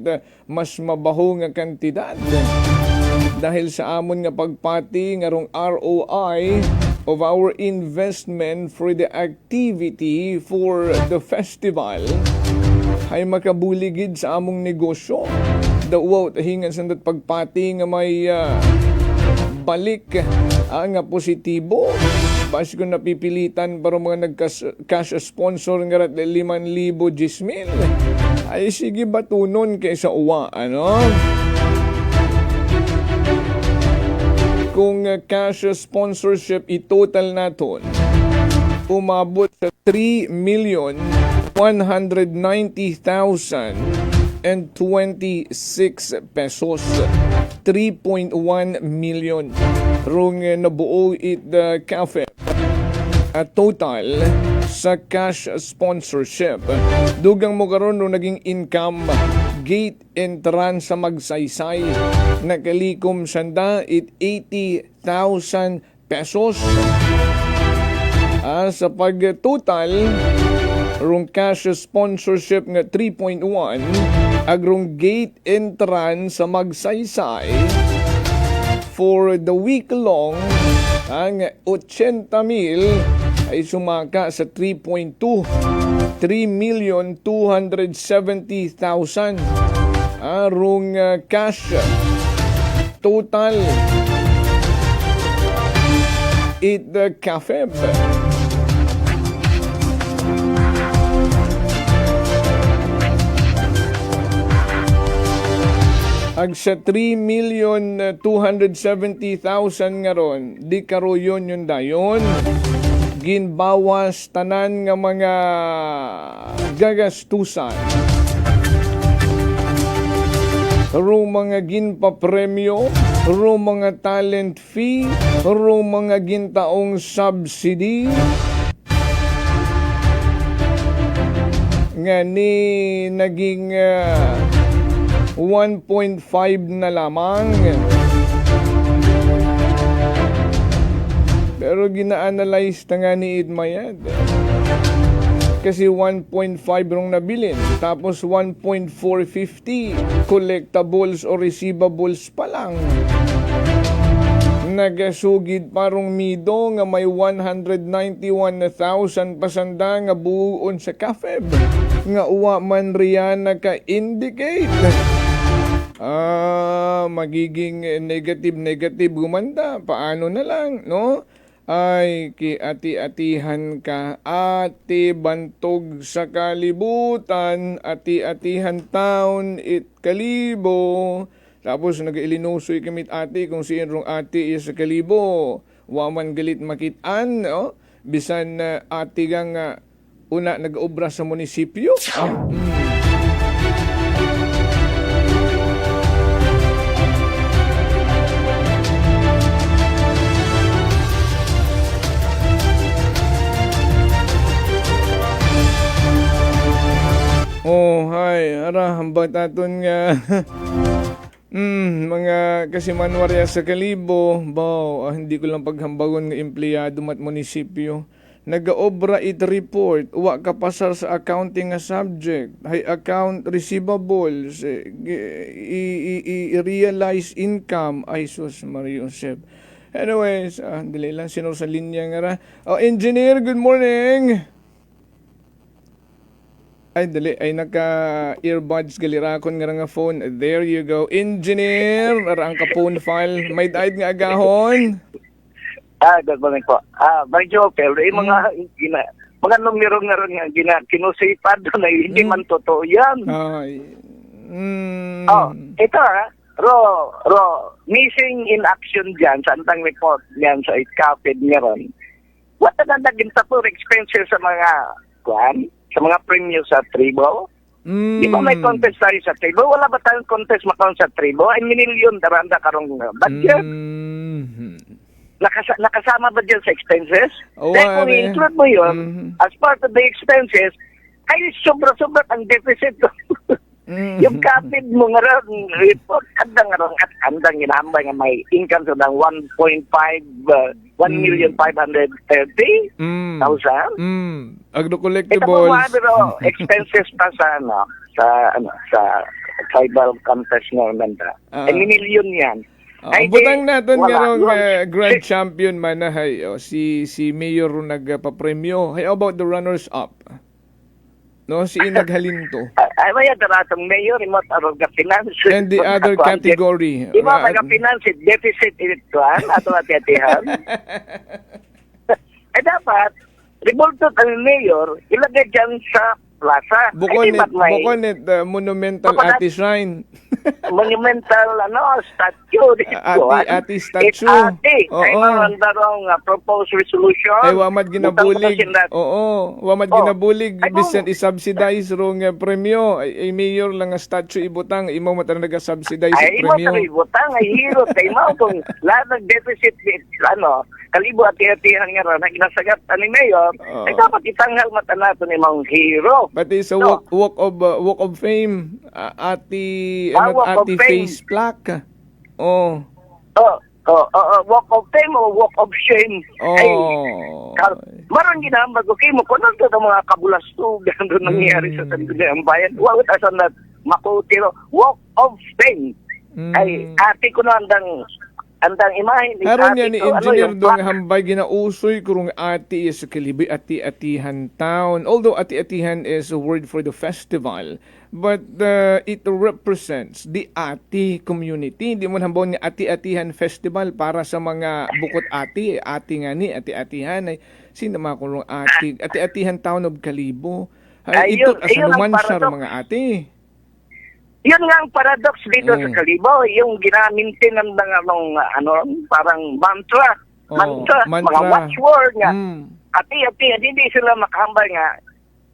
mas mabaho nga kantidad. Dahil sa amon nga pagpati nga rong ROI of our investment for the activity for the festival ay makabuligid sa among negosyo. Dawaw tahingan sandat pagpati nga may balik ang positibo. Bas ko napipilitan para mga nag-cash sponsor nga rat 5,000 10,000. Ay sige batunon kaysa uwa, ano? Kung cash sponsorship i-total naton, umabot sa 3,190,026 pesos. 3.1 million. Rung nabuo cafe. At total sa cash sponsorship. Dugang mo karon nung naging income gate entrance sa Magsaysay. Nakalikom sanda 80,000 pesos. Sa pag-total, rong cash sponsorship nga 3.1, agrong gate entrance sa Magsaysay for the week long, ang 80,000 ay sumaka sa 3.2, 3,270,000 arong cash total it the cafe. Ag sa 3,270,000 nga ron, di karo yun yung dayon. Ginbawas tanan nga mga gagastusan. Ro mga ginpapremyo, ro mga talent fee, ro mga gintaong subsidy. Nga ni naging 1.5 na lamang. Pero gina-analyze na nga ni Idmayad. Kasi 1.5 rong nabilin. Tapos 1.450 collectibles o receivables pa lang. Nagasugid parong mido nga may 191,000 pasanda nga buon sa kafeb. Nga uwa man riyan naka-indicate. Magiging negative gumanda. Paano na lang, no? Ay, ati-atihan ka, ati bantog sa kalibutan, ati-atihan taon it kalibo. Tapos nag-ilinusoy kamit ati kung sinrong ati iya sa kalibo. Waman galit makitaan, no? Bisan ati gang una nag-obra sa munisipyo. Oh, hi. Ara, hambang taton nga. Mga kasimanwarya sa kalibo. Baw, hindi ko lang paghambagon nga empleyado mat munisipyo. Nag-obra it report. Uwa ka pasar sa accounting nga subject. Hay account receivables. I-realize income. Ay, sus, Mario Josep. Anyways, dali lang sinor sa linya nga ra. Oh, engineer, good morning. Ay, dali. Ay, naka-earbuds galirakon nga phone. There you go. Engineer, arang ka phone file. May died nga agahon. Good morning po. Medyo, pero mga numero nga ron nga kinusipad na hindi man totoo yan. Ito missing in action dyan, sa antang report dyan sa ikapid nga ron. What na naging tapos expenses sa mga sa mga premium sa tribo? Di ba may contest tayo sa tribo? Wala ba tayong contest makon sa tribo? Ay, minilyon daranda karong budget. nakasama ba dyan sa expenses? Oo, Dahil kung ano i-include mo yun, as part of the expenses, ay sobra-sobra ang deficit. Yung kapit mo nga rin, report, andang nga rin, at andang ginahambay nga may income sa ng 1,530,000. Agro-collectibles. Ito po mga pero expenses pa sa tribal contest nga banda. Milyon yan. Ay, butang natin wala. nga rong grand champion man na hay, si Mayor ro nagpapremyo. How about the runners-up? No, si naghalin to. Ay, maya daratong mayor, remote arog ka finance. And the other category. Di ba finance deficit ito, ato ati-atihan? Dapat, revolted ang mayor, ilagay dyan sa plaza. Bukonit, monumental ati shrine. Monumental, statue. Ati statue. Ati. Ay, marandarong proposed resolution. Ay, wamad ginabulig. Oo, wamad ginabulig. Bisan i-subsidize rong premyo. Ay, mayor lang nga statue ibutang. Imaw mata na nag-subsidize ay, premyo. Ay, ibutang. Ay, hero. Ay, mo kung lahat ng deficit, kalibo at atihan nga rin, na ginasagat ni mayor, ay dapat itanghal mata nato ni mga hero. Pati sa walk of fame, ati face plaque. Walk of fame o walk of shame. Ay, maron ginambag ko mo kung ano ito mga kabulastugan doon nangyayari sa ang bayan. Wawat asan na makutiro. Walk of fame. Ay, ati ko na andang imahin. Haron yan ni engineer doon hambay ginausoy kurong ati is kalibi ati-atihan town. Although ati-atihan is a word for the festival, but it represents the ati community. Hindi mo hambon ni ati-atihan festival para sa mga bukod ati. Ati nga ni ati-atihan ay sino mga kurong ati-atihan town of Kalibo. Ay, ito asanuman siya mga ati. Yun nga ang paradox dito sa Kalibo, yung ginamintin ng parang mantra, mga watchword nga. Ati, hindi sila makahambal nga,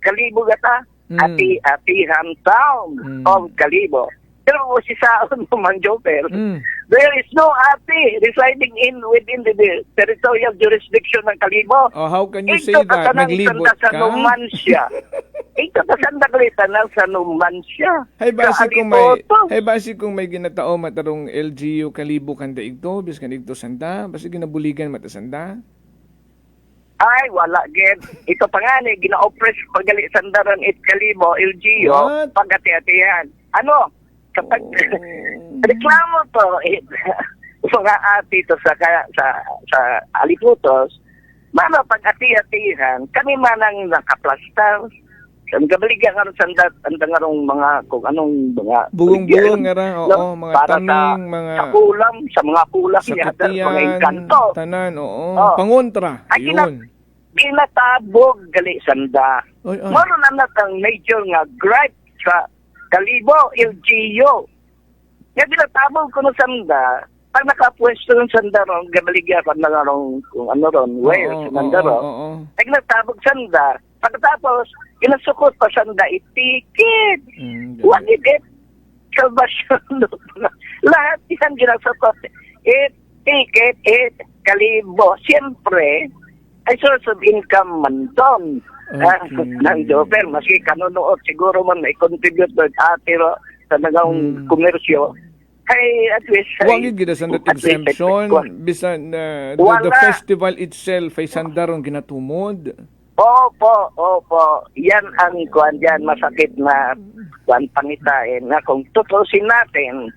Kalibo gata, ati-atihan town of Kalibo. Pero si Saon naman, Joper, there is no ati residing within the territorial jurisdiction ng Kalibo. How can you say that? Naglibot ka? Ito kasanda kalitan sa numansya. Hay basi kung may ginatao matarong LGU Kalibo kanda igto, bis kan igto sanda, basi ginabuligan mata sanda. Ay, wala gid. Ito pa nga ni gina-oppress pagali sandaran it Kalibo LGU pagati-atihan. Kapag reklamo to mga ati to sa Aliputos, mano pag-ati-atihan, kami manang nakaplastar. Ang gabaligan nga rin sandat, ang tangarong mga, kung anong mga... Bugong-bugong nga rin, mga taming, mga... Sa mga kulang, mga engkanto. Tanan, pangontra, yun. Ginatabog gali sanda. Maroon naman ang major nga gripe sa Kalibo, LGU. Nga ginatabog ko ng sanda, pag nakapwesto ng sanda ron, gabaligan pa na ron, kung ano ron, Wales, sanda ron. Ay ginatabog sanda, pagkatapos, ginasukot pa sanda itikit. What is it? Salvation. Lahat yan ginasukot. Ticket, Kalibo. Siyempre, ay source of income man doon. Ng Joper, maski kanunood, siguro man may contribute doon atiro sa nagang komersyo. Ay, at least... Huwag gina sandat exemption, bisan the festival itself ay sandarong ginatumod. Opo. Yan ang kuan diyan masakit na kuan pangitain na kung tutusin natin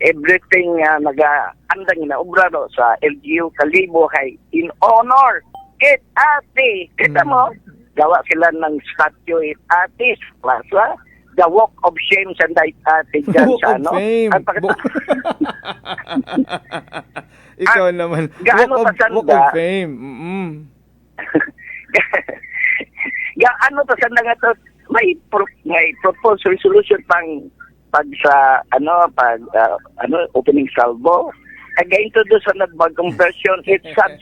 everything nag-andang na obrado sa LGU Kalibo ay in honor it ati. Kita mo, gawa sila ng statue it ati plaza. The Walk of Shame sa ati dyan sa ano. Ikaw naman. Walk of Fame. Ano to sa nga to may proposed resolution pag sa opening salvo again to do sa nagbagong version it's sad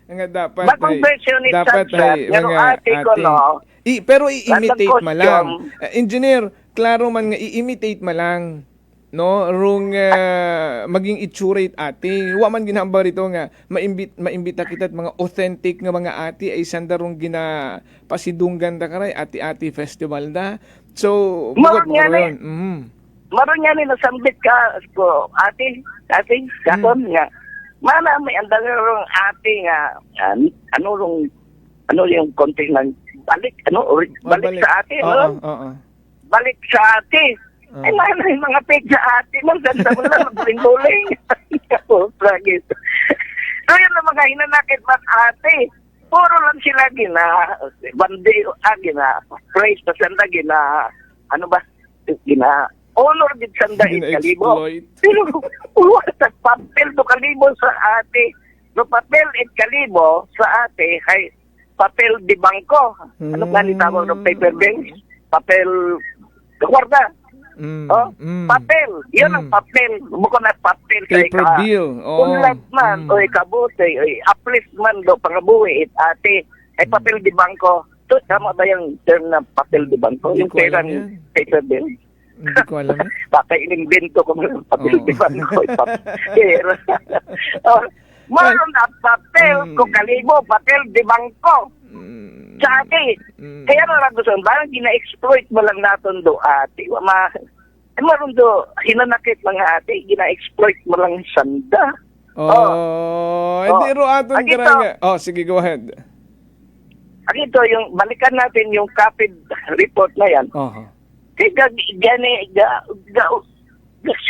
nga dapat bagong version it's sad pero article no pero i-imitate ma lang engineer klaro man nga i-imitate ma lang no rung maging itsurate ate wa man ginhamba rito nga maimbita kita mga authentic nga mga ate ay sandarong gina pasidunggan da karay ati festival da so Maron nga ron Maron nga ni nasambit ka ko ate kakon nga mana may andang rong ate nga ano yung konti ng balik balik sa ate balik sa ate ay mana yung mga pig sa ate man ganda mo lang buling-buling lagi so yun na mga hinanakit ba ate puro lang sila gina bandeo gina praise pa sanda gina ano ba gina honor din sanda kalibo pero what papel do kalibo sa ate no papel et kalibo sa ate hay papel di bangko ano ba ni tawag ng paper banks papel kwarta papel yun ang papel buko na papel kay paper bill unlike man o ikabuti o uplift man do pangabuhi it ate ay papel di bangko to tama ba yung term na papel di bangko yung perang paper bill hindi ko alam baka inimbento ko ng papel di bangko maroon na papel ko kalibo papel di bangko sa ate kaya na gusto parang gina-exploit mo lang natin do ate maroon do hinanakit mga ate gina-exploit mo lang sanda hindi ro aton karanga sige go ahead ito yung balikan natin yung CAPID report na yan kaya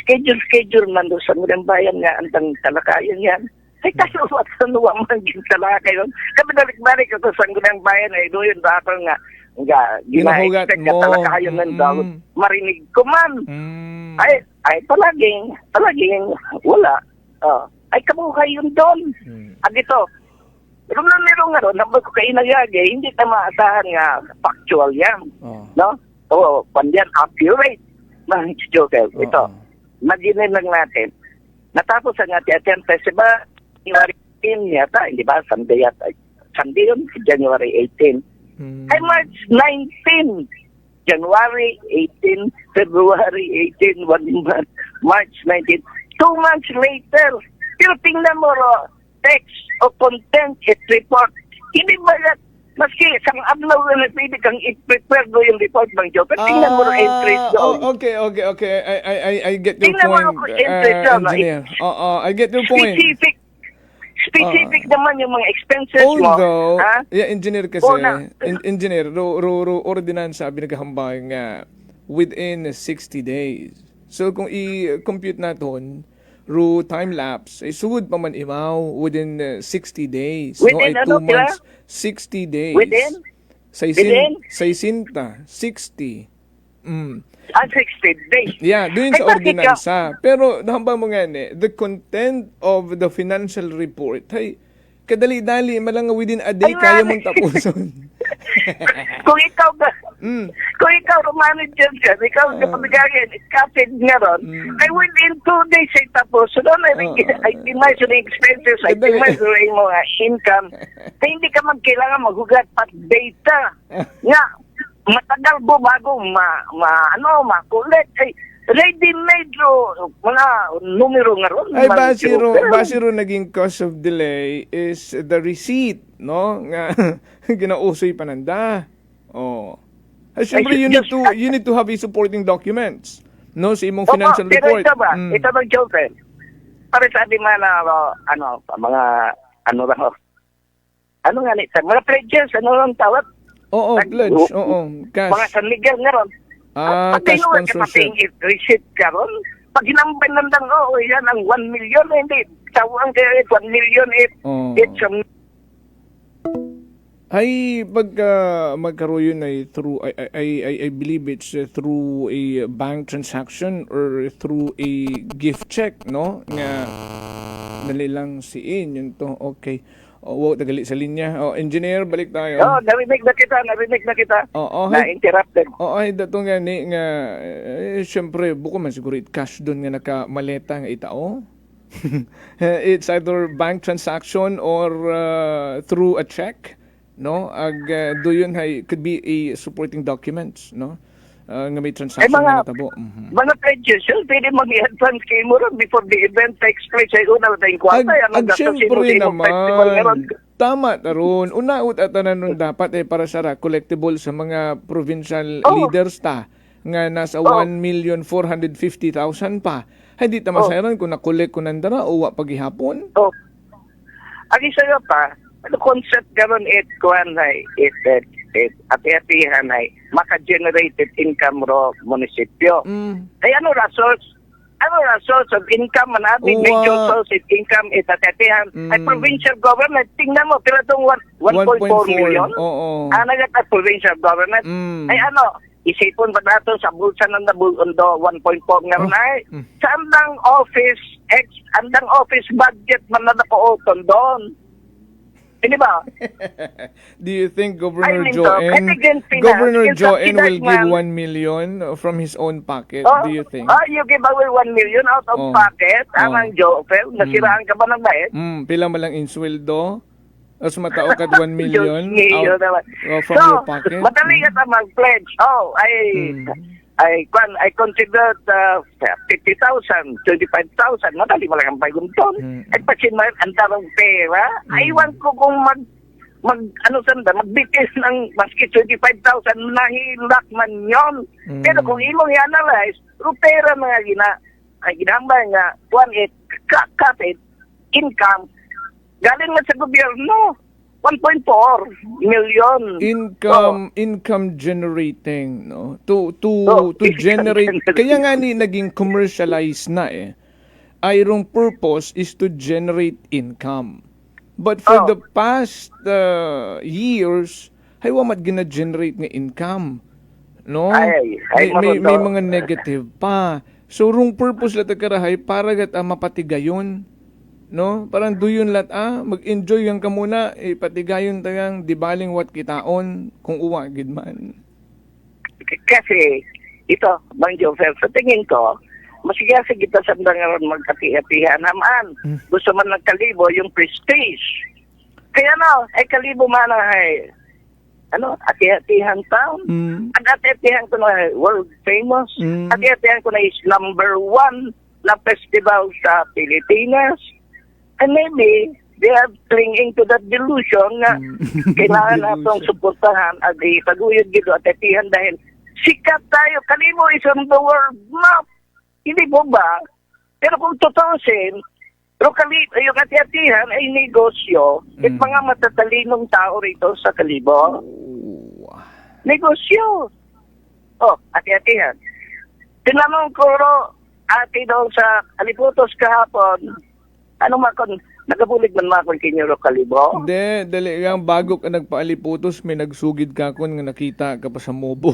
schedule man do sa mga bayan nga ang talakayan yan ay kaso what sanuwa man ginsalakay yun. Kami balik-balik ito sa Sangguniang Bayan ay doon dapat nga gina-expect ka talaga kayo ng daw. Marinig ko man. Ay palaging wala. Ay kabuhay yun doon. At ito, meron nga ron, nabag ko kayo nagyagay, hindi na maasahan nga factual yan. No? O, pandiyan, accurate. Mga joker. Ito, maginin lang natin. Natapos ang Atiatian Festival, January 18 yata, hindi ba? Sunday yata. Sunday yun, January 18. Ay March 19. January 18, February 18, 1 month, March 19. 2 months later, pero tingnan mo ro, text o content it report. Hindi ba yan? Maski isang ablaw na pwede kang i-prepare do yung report bang joke. Pero tingnan mo ro entries doon. Okay. I get your point, engineer. I get your point. Specific naman yung mga expenses although, mo. Engineer kasi, engineer, ordinansa, binaghambay nga within 60 days. So, kung i-compute natin, time-lapse, ay sugod pa man imaw within 60 days. Within 2 months, 60 days. Within? 60. 60 days. Yeah, doon sa ordinansa. Pero nahamba mo nga the content of the financial report, ay kadali-dali malang within a day kaya mong tapuson. Kung ikaw manager dyan, ikaw kapagagin, kapit nga ron, ay within 2 days ay tapos. So doon ay optimize yung expenses, optimize yung mga income. Kaya hindi ka magkailangan maghugat pat data. Nga, matagal po bago makulit. Ay, ready-made mga numero nga ron. Ay, basiro naging cause of delay is the receipt, no? Nga, ginausoy pananda. Siyempre, you need to have a supporting documents, no? Sa imong financial report. Pero ito ba, Joseph? Para sabi man mga, mga pledges, lang tawag? Pledge. Cash. Mga sanligan nga ron. Cash sponsorship. Receipt ka ron. Pag hinambay nandang, yan ang 1 million, hindi. Tawang kaya 1 million, it's some... Ay, pagka magkaroon ay through, I believe it's through a bank transaction or through a gift check, no? Nga, dali lang siin, yun to. Okay. Wow, tagali sa linya. Engineer, balik tayo. Narinig na kita. Na-interrupted. Ay, dato nga syempre, buko man siguro cash doon nga nakamaleta nga itao. It's either bank transaction or through a check, no? Do yun could be a supporting documents, no? nga may transaction mga- nga natabo. Mga trade yun, pwede mag-advance kayo mo ron before the event takes place. Ay, una na tayong kwarta. Ag syempre naman, tama taron. Unaut at nun dapat para sa collectible sa mga provincial leaders ta nga nasa 1,450,000 pa. Hindi ta masayaran kung nakolek ko nandara o wa paghihapon. Ang isa nga pa, ano concept garon kuan ay ati-atihan ay maka-generated income ro munisipyo. Ay ano ra source of income man ating major source of income is ati-atihan ay provincial government. Tingnan mo, pero itong 1.4 million. Nagat provincial government. Ay ano, isipon ba nato sa bulsa ng nabulondo 1.4 nga ron ay sa andang office budget man na nakauton doon. Hindi ba? Do you think Governor I mean, Joen Governor Joen will give 1 man. million from his own pocket? Do you think? You give away 1 million out of pocket? Ang Joel, nasiraan ka ba ng bayad? Pila man lang insweldo? Tapos matao ka 1 million from your pocket? Madali ka mag-pledge. I considered 50,000, 25,000. Madali mo lang ang paggunton. At pasin mo, ang tarong pera. Aywan ko kung magbitis ng maski 25,000, nahilak man yon. Pero kung imong i-analyze, pera mga ginambay nga, kapit, income, galing man sa gobyerno. 1.4 million income generating to generate kaya nga ni naging commercialized na Irong purpose is to generate income, but for the past years haywa mat gina-generate nga income may mga negative pa, so rung purpose lata karahay para gat mapatigayon. No? Parang duyon lat mag-enjoy yang ka muna, patigayon tayang dibaling wat kitaon kung uwa gid man. Kasi ito, Bang Joseph, sa tingin ko, masiga kita sa ron magkati-atihan naman. Gusto man nagkalibo yung prestige. Kaya kalibo man ati-atihan town. Ang ati-atihan ko na world famous. Ati-atihan ko na is number 1 na festival sa Pilipinas. And maybe they are clinging to that delusion na kailangan natong suportahan at itaguyod gito at atihan dahil sikat tayo. Kalimo is on the world map. Hindi mo ba? Pero kung tutusin, yung ati-atihan ay negosyo at mga matatalinong tao rito sa Kalibo. Negosyo. Ati-atihan. Tinanong ko ati daw sa Aliputos kahapon, ano makon, nagabulig man makon kinyoro Kalibo? Hindi, dali yang bago ka nagpaaliputos, may nagsugid ka kon nga nakita ka pa sa Mobo.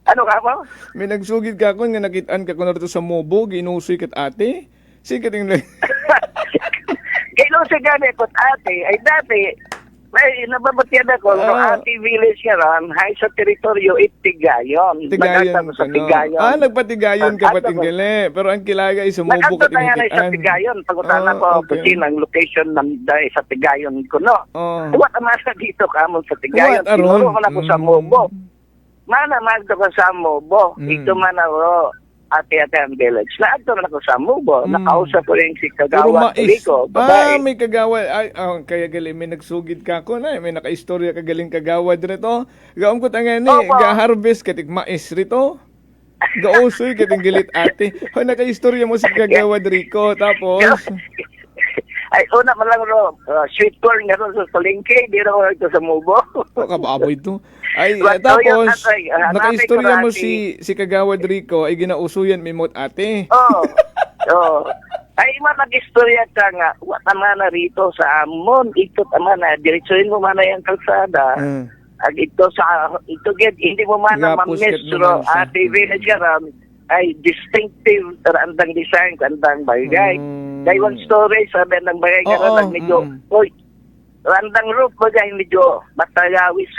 Ano ka mo? May nagsugid ka kon nga nakitaan ka kon sa Mobo, ginusoy kat ate. Sikating ginusoy gani kot ate, ay dati, nababatiyan ako, ate village nga ron, hay sa teritoryo Itigayon. Tigayon sa Tigayon. Nagpatigayon ka patinggali. Pero ang kilaga ay sa Mobo ka tingitaan. Sa Tigayon. Pag-utana ko, kasi ng location ng sa Tigayon ko, no? What amasa dito ka mo sa Tigayon? Tinuro ko na ko sa Mobo. Mana magdo ka sa Mobo. Ito man ako, ate-ate village. Naagto na ako sa Mobo. Nakausap ko rin si Kagawa Rico. May Kagawa. Kaya galing, may nagsugid ka ko na. May naka-istorya kagaling Kagawa rito. Gaong ko tangan ga-harvest katig mais rito. Gausoy kating gilit ate. Naka-istorya mo si Kagawa Rico. Tapos... Ay, una man lang sweet corn nga sa palengke, di rin ito sa Mobo. Kababoy ito. Ay, tapos, naka-istorya mo si Kagawad Rico, ay ginausuyan may mot ate. Ay, nag-istorya ka nga, wata na rito sa amon, ito tama na, diretsuhin mo man na yung kalsada. Ito get, hindi mo man na mamestro, ate, village ka ay distinctive andang design, andang bagay. Dahil one story, sabi ng bagay ka medyo, randang roof bagay medyo matayawis.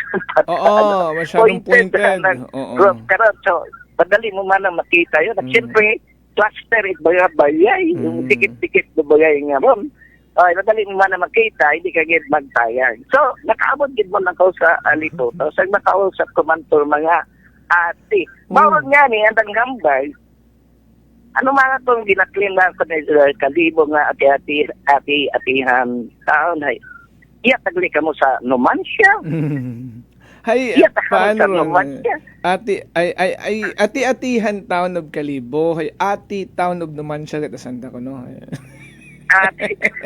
Masyadong pointed. Roof karot, so padali mo man na makita yun. At siyempre, cluster it bagay, yung tikit-tikit na bagay nga ron. Ay, madali mo man na makita, hindi ka gid magtayag. So, nakaabot gid mo lang ko sa Aliputo. So, nakausap ko man to mga ate. Bawag nga ni, andang gambay. Ano mga itong ginaklaim na ko na kalibo nga ati-atihan taon. Iya, tagli ka mo sa Numancia. Hay, Iya, paano sa ron? Numancia. Ati-atihan town of Kalibo. Hay, ati town of Numancia kita sanda ko, no?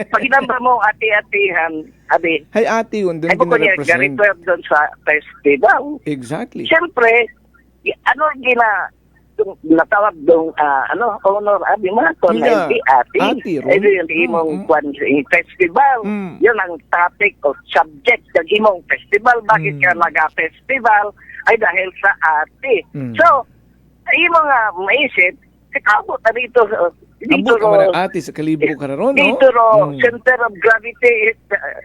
Pag inamba mo ati-atihan, abi, Hay, ati yun, doon ay buko niya, gina-represent. garito doon sa festival. Exactly. Siyempre, ano natawag doon, honor, abi mga ko, na hindi ati. Ro. Ito yung imong festival. Yun ang topic o subject ng imong festival. Bakit ka nag-festival? Ay dahil sa ati. So, imong maisip, kakabot na dito, dito Abot ka man ati sa Kalibo ka na ron, no? dito center of gravity is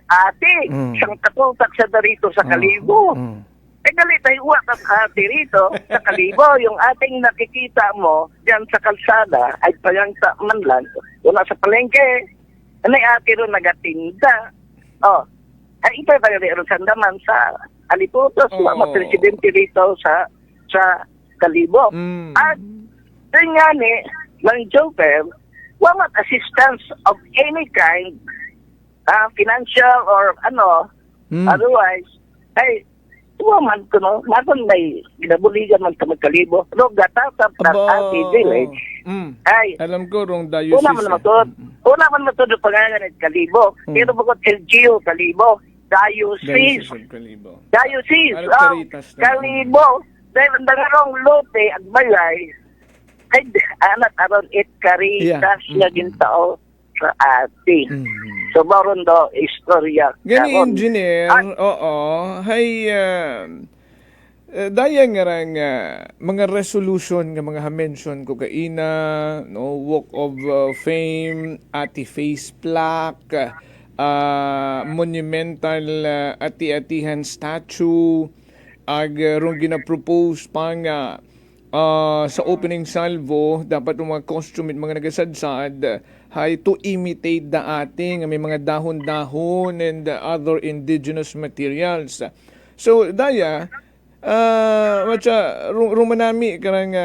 ati. Siyang katutak sa darito sa Kalibo. Eh galit ay uwak at ati rito sa Kalibo. Yung ating nakikita mo dyan sa kalsada ay palang sa Manlan. Wala sa palengke. Ano ati ron nagatinda. Ay ito tayo rin sandaman sa Aliputos. Mga presidente rito sa Kalibo. At yun nga ni, ng Joker, walang assistance of any kind, financial or otherwise, ay, man ko no, naman may ginabuligan man sa Kalibo. No, gatatap na ati village. Ay, alam ko, rong diocese. Una man matod pangalan ng Kalibo. Pero bukod LGU, Kalibo, diocese. Diocese, Kalibo. Dahil ang dangarong lote at balay, ay anak aron it karitas nga gintao sa ati. So baron do istorya. Gani engineer, hay daya nga mga resolution nga mga mention ko kaina, no, Walk of Fame, ati face plaque, monumental ati-atihan statue, rong gina-propose pa nga sa opening salvo, dapat yung mga costume at mga nagasadsad hay to imitate the ating may mga dahon-dahon and other indigenous materials. So, daya, rumanami karang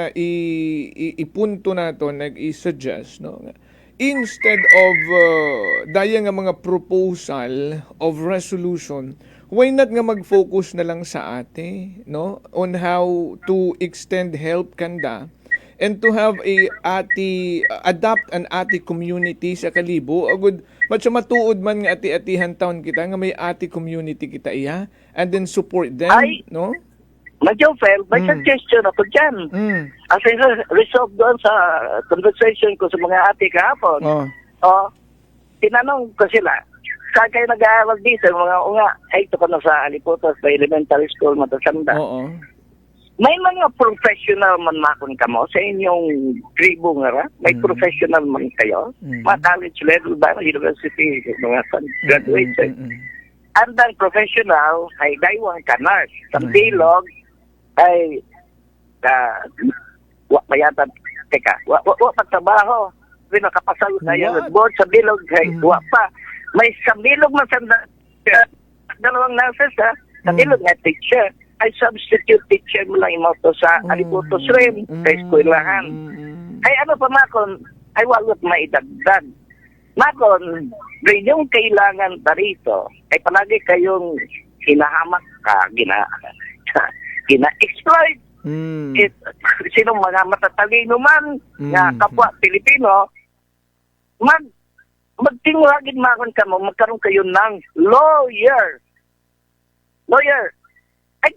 ipunto nato, nag-i-suggest, no? Instead of daya nga mga proposal of resolution, why not nga mag-focus na lang sa ate, no? On how to extend help kanda and to have adopt an ate community sa Kalibo. Agud, matuod man nga ati-atihan taon kita, nga may ate community kita iya, and then support them, no? Mag-Jofel, may suggestion ako dyan. As a result doon sa conversation ko sa mga ate kahapon, tinanong ko sila, saan kayo nag-aaral dito? Mga ay ito ko na sa Aliputos, sa elementary school, Matasanda. May mga professional man makon kamo sa inyong tribo nga ra? May professional man kayo? Mga college level ba? University, mga graduates. Andang professional ay daywang kanas. Sa bilog ay mayatan, pagtrabaho. Nakapasal tayo ng board sa bilog ay pa. May sa bilog man sa dalawang nurses sa bilog na teacher ay substitute teacher mo lang imo to sa Aliputos rin sa eskwelahan. Ay ano pa makon ay walot maidagdag. Makon, yung kailangan parito ay palagi kayong hinahamak ka, gina-exploit. Sinong mga matatalino man nga kapwa Pilipino, magtingwagin makon ka mo, magkaroon kayo ng lawyer. Ay,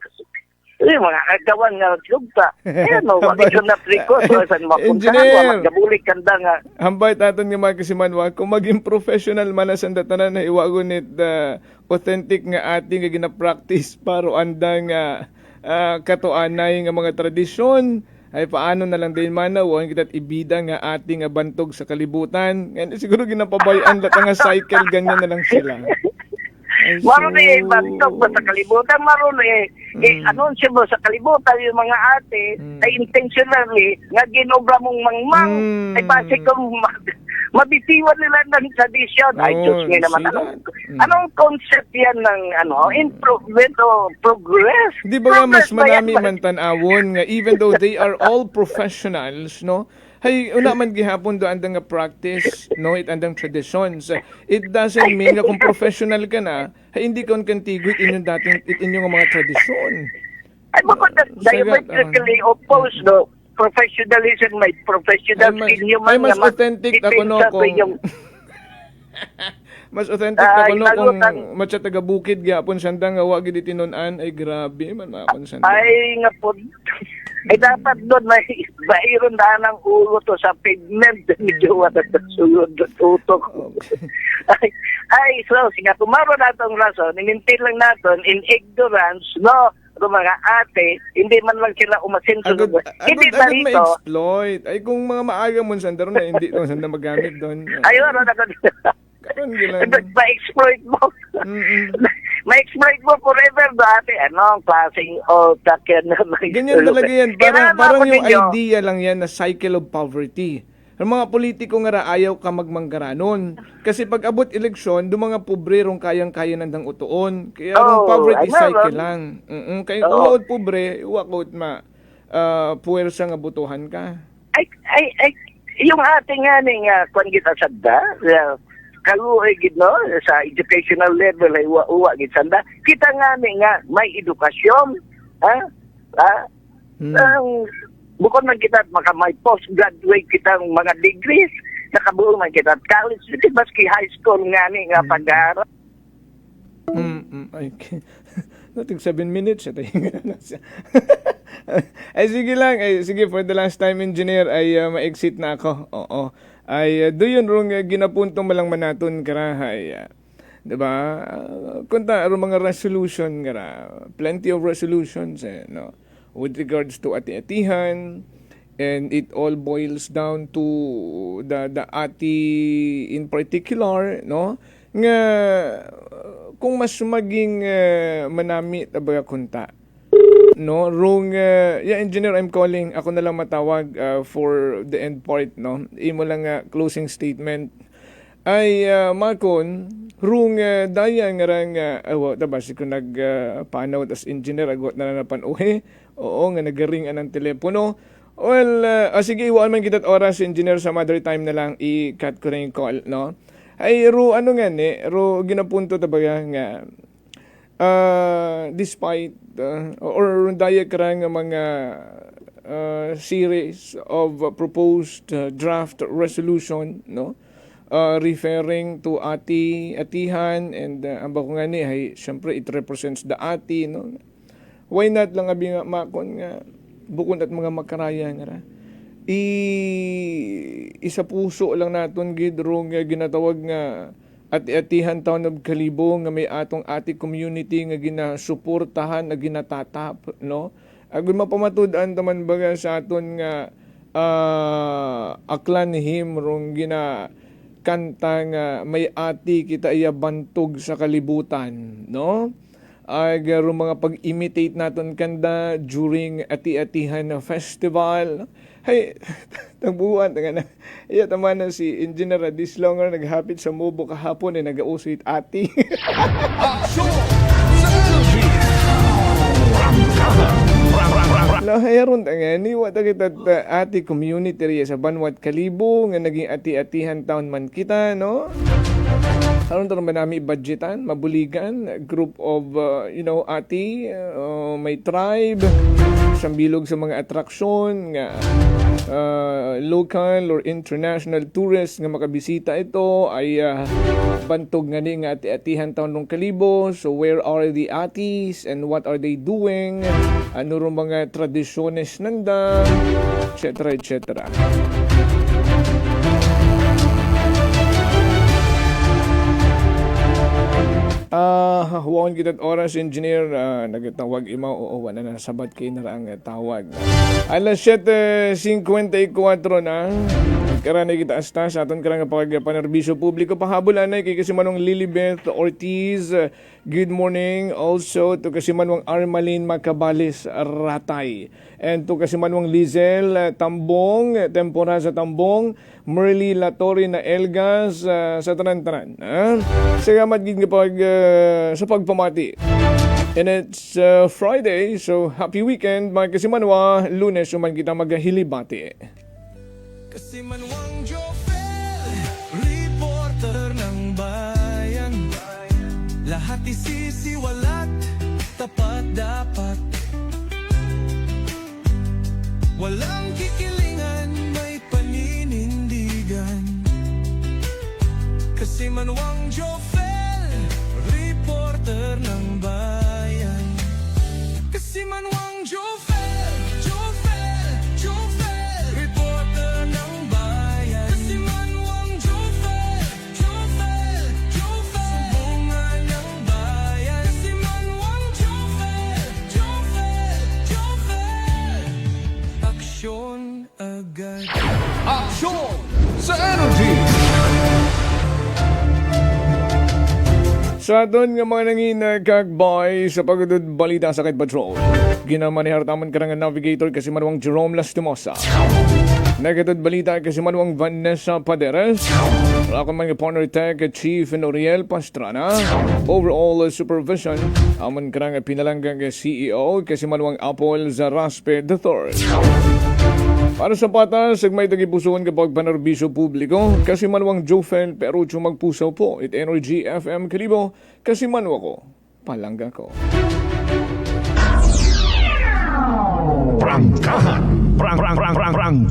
mga agawan nga lugta. Ano, wakit na triko, so saan mapuntahan, magabulik kanda nga. Hambay taton nga mga kasimanwa, kung maging professional man na sandatanan na iwagon it authentic nga ating nga gina-practice paro anda nga katuanay nga mga tradisyon, ay paano na lang din manawon kita't ibida nga ating nga bantog sa kalibutan. Ngayon, siguro ginapabayan lahat nga cycle, ganyan na lang sila. Marunong bantog ba sa kalibutan? Marunong anunsyo mo sa kalibutan yung mga ate ay intentionally nga ginobra mong mangmang ay base kong mabitiwan nila ng tradisyon. Ay, Diyos nga naman, anong concept yan ng improvement o progress? Di ba nga mas Progress ba yan? manami man tanawon nga even though they are all professionals, no? Hay, una man gihapon do andang nga practice, no? It andang traditions. It doesn't mean nga kung professional ka na, hay, hindi ka kantigod inyong mga tradisyon. Ay, bako diametrically opposed, no? Professionalism, may professional skill yung ay, mas authentic ako no kung mas authentic ako no kung matsa taga bukid gyapon sandang nga wa gid tinunan ay grabe man akon sandang. Ay nga po. Ay dapat doon may bayron daan ng ulo to sa pigment medyo wala na sulod na tutok. ay so singa tumaro natong rason i-maintain lang natin in ignorance no ng mga ate, hindi man lang sila umasenso. Hindi ba rito? Ma-exploit. Ay, kung mga maaga mo sandaro na, hindi doon sanda magamit doon. Ayun, ma-exploit mo. Ma-exploit mo forever dati. Anong klaseng otak yan? Ganyan talaga yan. Parang yung idea lang yan na cycle of poverty. Ang mga politiko nga ra ayaw ka magmanggaranon. Kasi pag abot eleksyon, do mga pobre rong kayang-kaya nandang utuon. Kaya poverty cycle lang. Kaya kung uot pobre, uwakot puwersa nga butuhan ka. Ay, yung ating nga kung kita sadda, kaluoy gid no sa educational level ay uwa gid sanda. Kita nga may edukasyon, bukod man kita may postgraduate kitang mga degrees, nakabuo man kita college, maski high school nga pag-aaral. Noting 7 minutes ay sige lang, sige for the last time engineer ay ma-exit na ako. Oo. Ay do yun rong ginapuntong malang manaton kara ay diba? Kunta aro mga resolution kara. Plenty of resolutions no. With regards to ati-atihan, and it all boils down to the ati in particular, no? Nga kung mas maging manami tabaga kunta, no? Engineer, I'm calling. Ako na lang matawag for the end part, no? Imo lang closing statement. Ay makon rung daya nga rang tabasi ko nagpanaw as engineer agot na napanuhi. Oo nga nagaring anang telepono. Well, sige iwan man kita oras engineer sa mother time na lang i-cut ko na yung call, no? Ay ro ginapunto tabaga nga despite or daya karang mga series of proposed draft resolution, no? Referring to atihan and ang bako nga ni ay syempre it represents the ati, no? Why not lang abi nga makon nga bukod at mga makaraya nga isa puso lang naton gid rong ginatawag nga ati-atihan taon of Kalibo nga may atong ati community nga ginasuportahan na ginatatap, no? Agon mapamatud-an taman baga sa aton nga aklan him rong kanta nga may ati kita iya bantog sa kalibutan, no? Ay garo mga pag-imitate naton kanda during ati-atihan festival. Hay, tagbuan nga na. Iya tama na si Engineer Adislonger naghapit sa Mubo kahapon ay nag-ausit ati. Lahayaron nga ni wata kita ati community sa Banwat Kalibo nga naging ati-atihan taon man kita, no? Aron to naman namin budgetan, mabuligan, group of ati, may tribe, sambilog sa mga atraksyon nga local or international tourists nga makabisita ito ay bantog nga ni nga ati-atihan taon ng Kalibo. So where are the atis and what are they doing? Ano rin mga tradisyones nanda, etc. etc. Huwag kita oras, engineer, nagtawag imaw o wala na sabat kay na ang tawag. Alas 7:54 na, Karanay kita asta sa aton karang pagpanerbisyo publiko pahabulan na kay kasimanong Lilibeth Ortiz. Good morning also to kasimanong Armalin Macabalis Ratay. And to kasimanong Lizel Tambong, tempora sa Tambong, Merly Latori na Elgas sa tanan-tanan. Salamat gid nga sa pagpamati. And it's Friday, so happy weekend mga kasimanwa. Lunes man kita maghilibati. Kasimanwang Jofel, reporter ng bayan. Lahat isisiwalat, tapat dapat. Walang kikilingan, may paninindigan. Kasimanwang Jofel, reporter ng bayan. Kasimanwang Jofel, Jofel, Jofel, reporter ng bayan. Kasimanwang Jofel, Jofel, Jofel, sumbungan ng bayan. Kasimanwang Jofel, Jofel, Jofel, aksyon agad. Aksyon sa Energy! Sa aton nga mga nanginagkagbay sa pagdud balita sa Kite Patrol, ginamaniher taman karang navigator kasi manuang Jerome Lastimosa. Nagatod balita kasi manuang Vanessa Paderes. Lakon mga partner tech Chief Noriel Pastrana. Overall supervision, amon karang pinalanggang CEO kasi manuang Apple Zaraspe III. Para sa patas, may tagipusuan kapag panerbisyo publiko, kasi manuang Jofel Perucho magpusaw po. It Energy FM Kalibo, kasi manwa ko, palangga ko. Prangkahan! Prangkahan!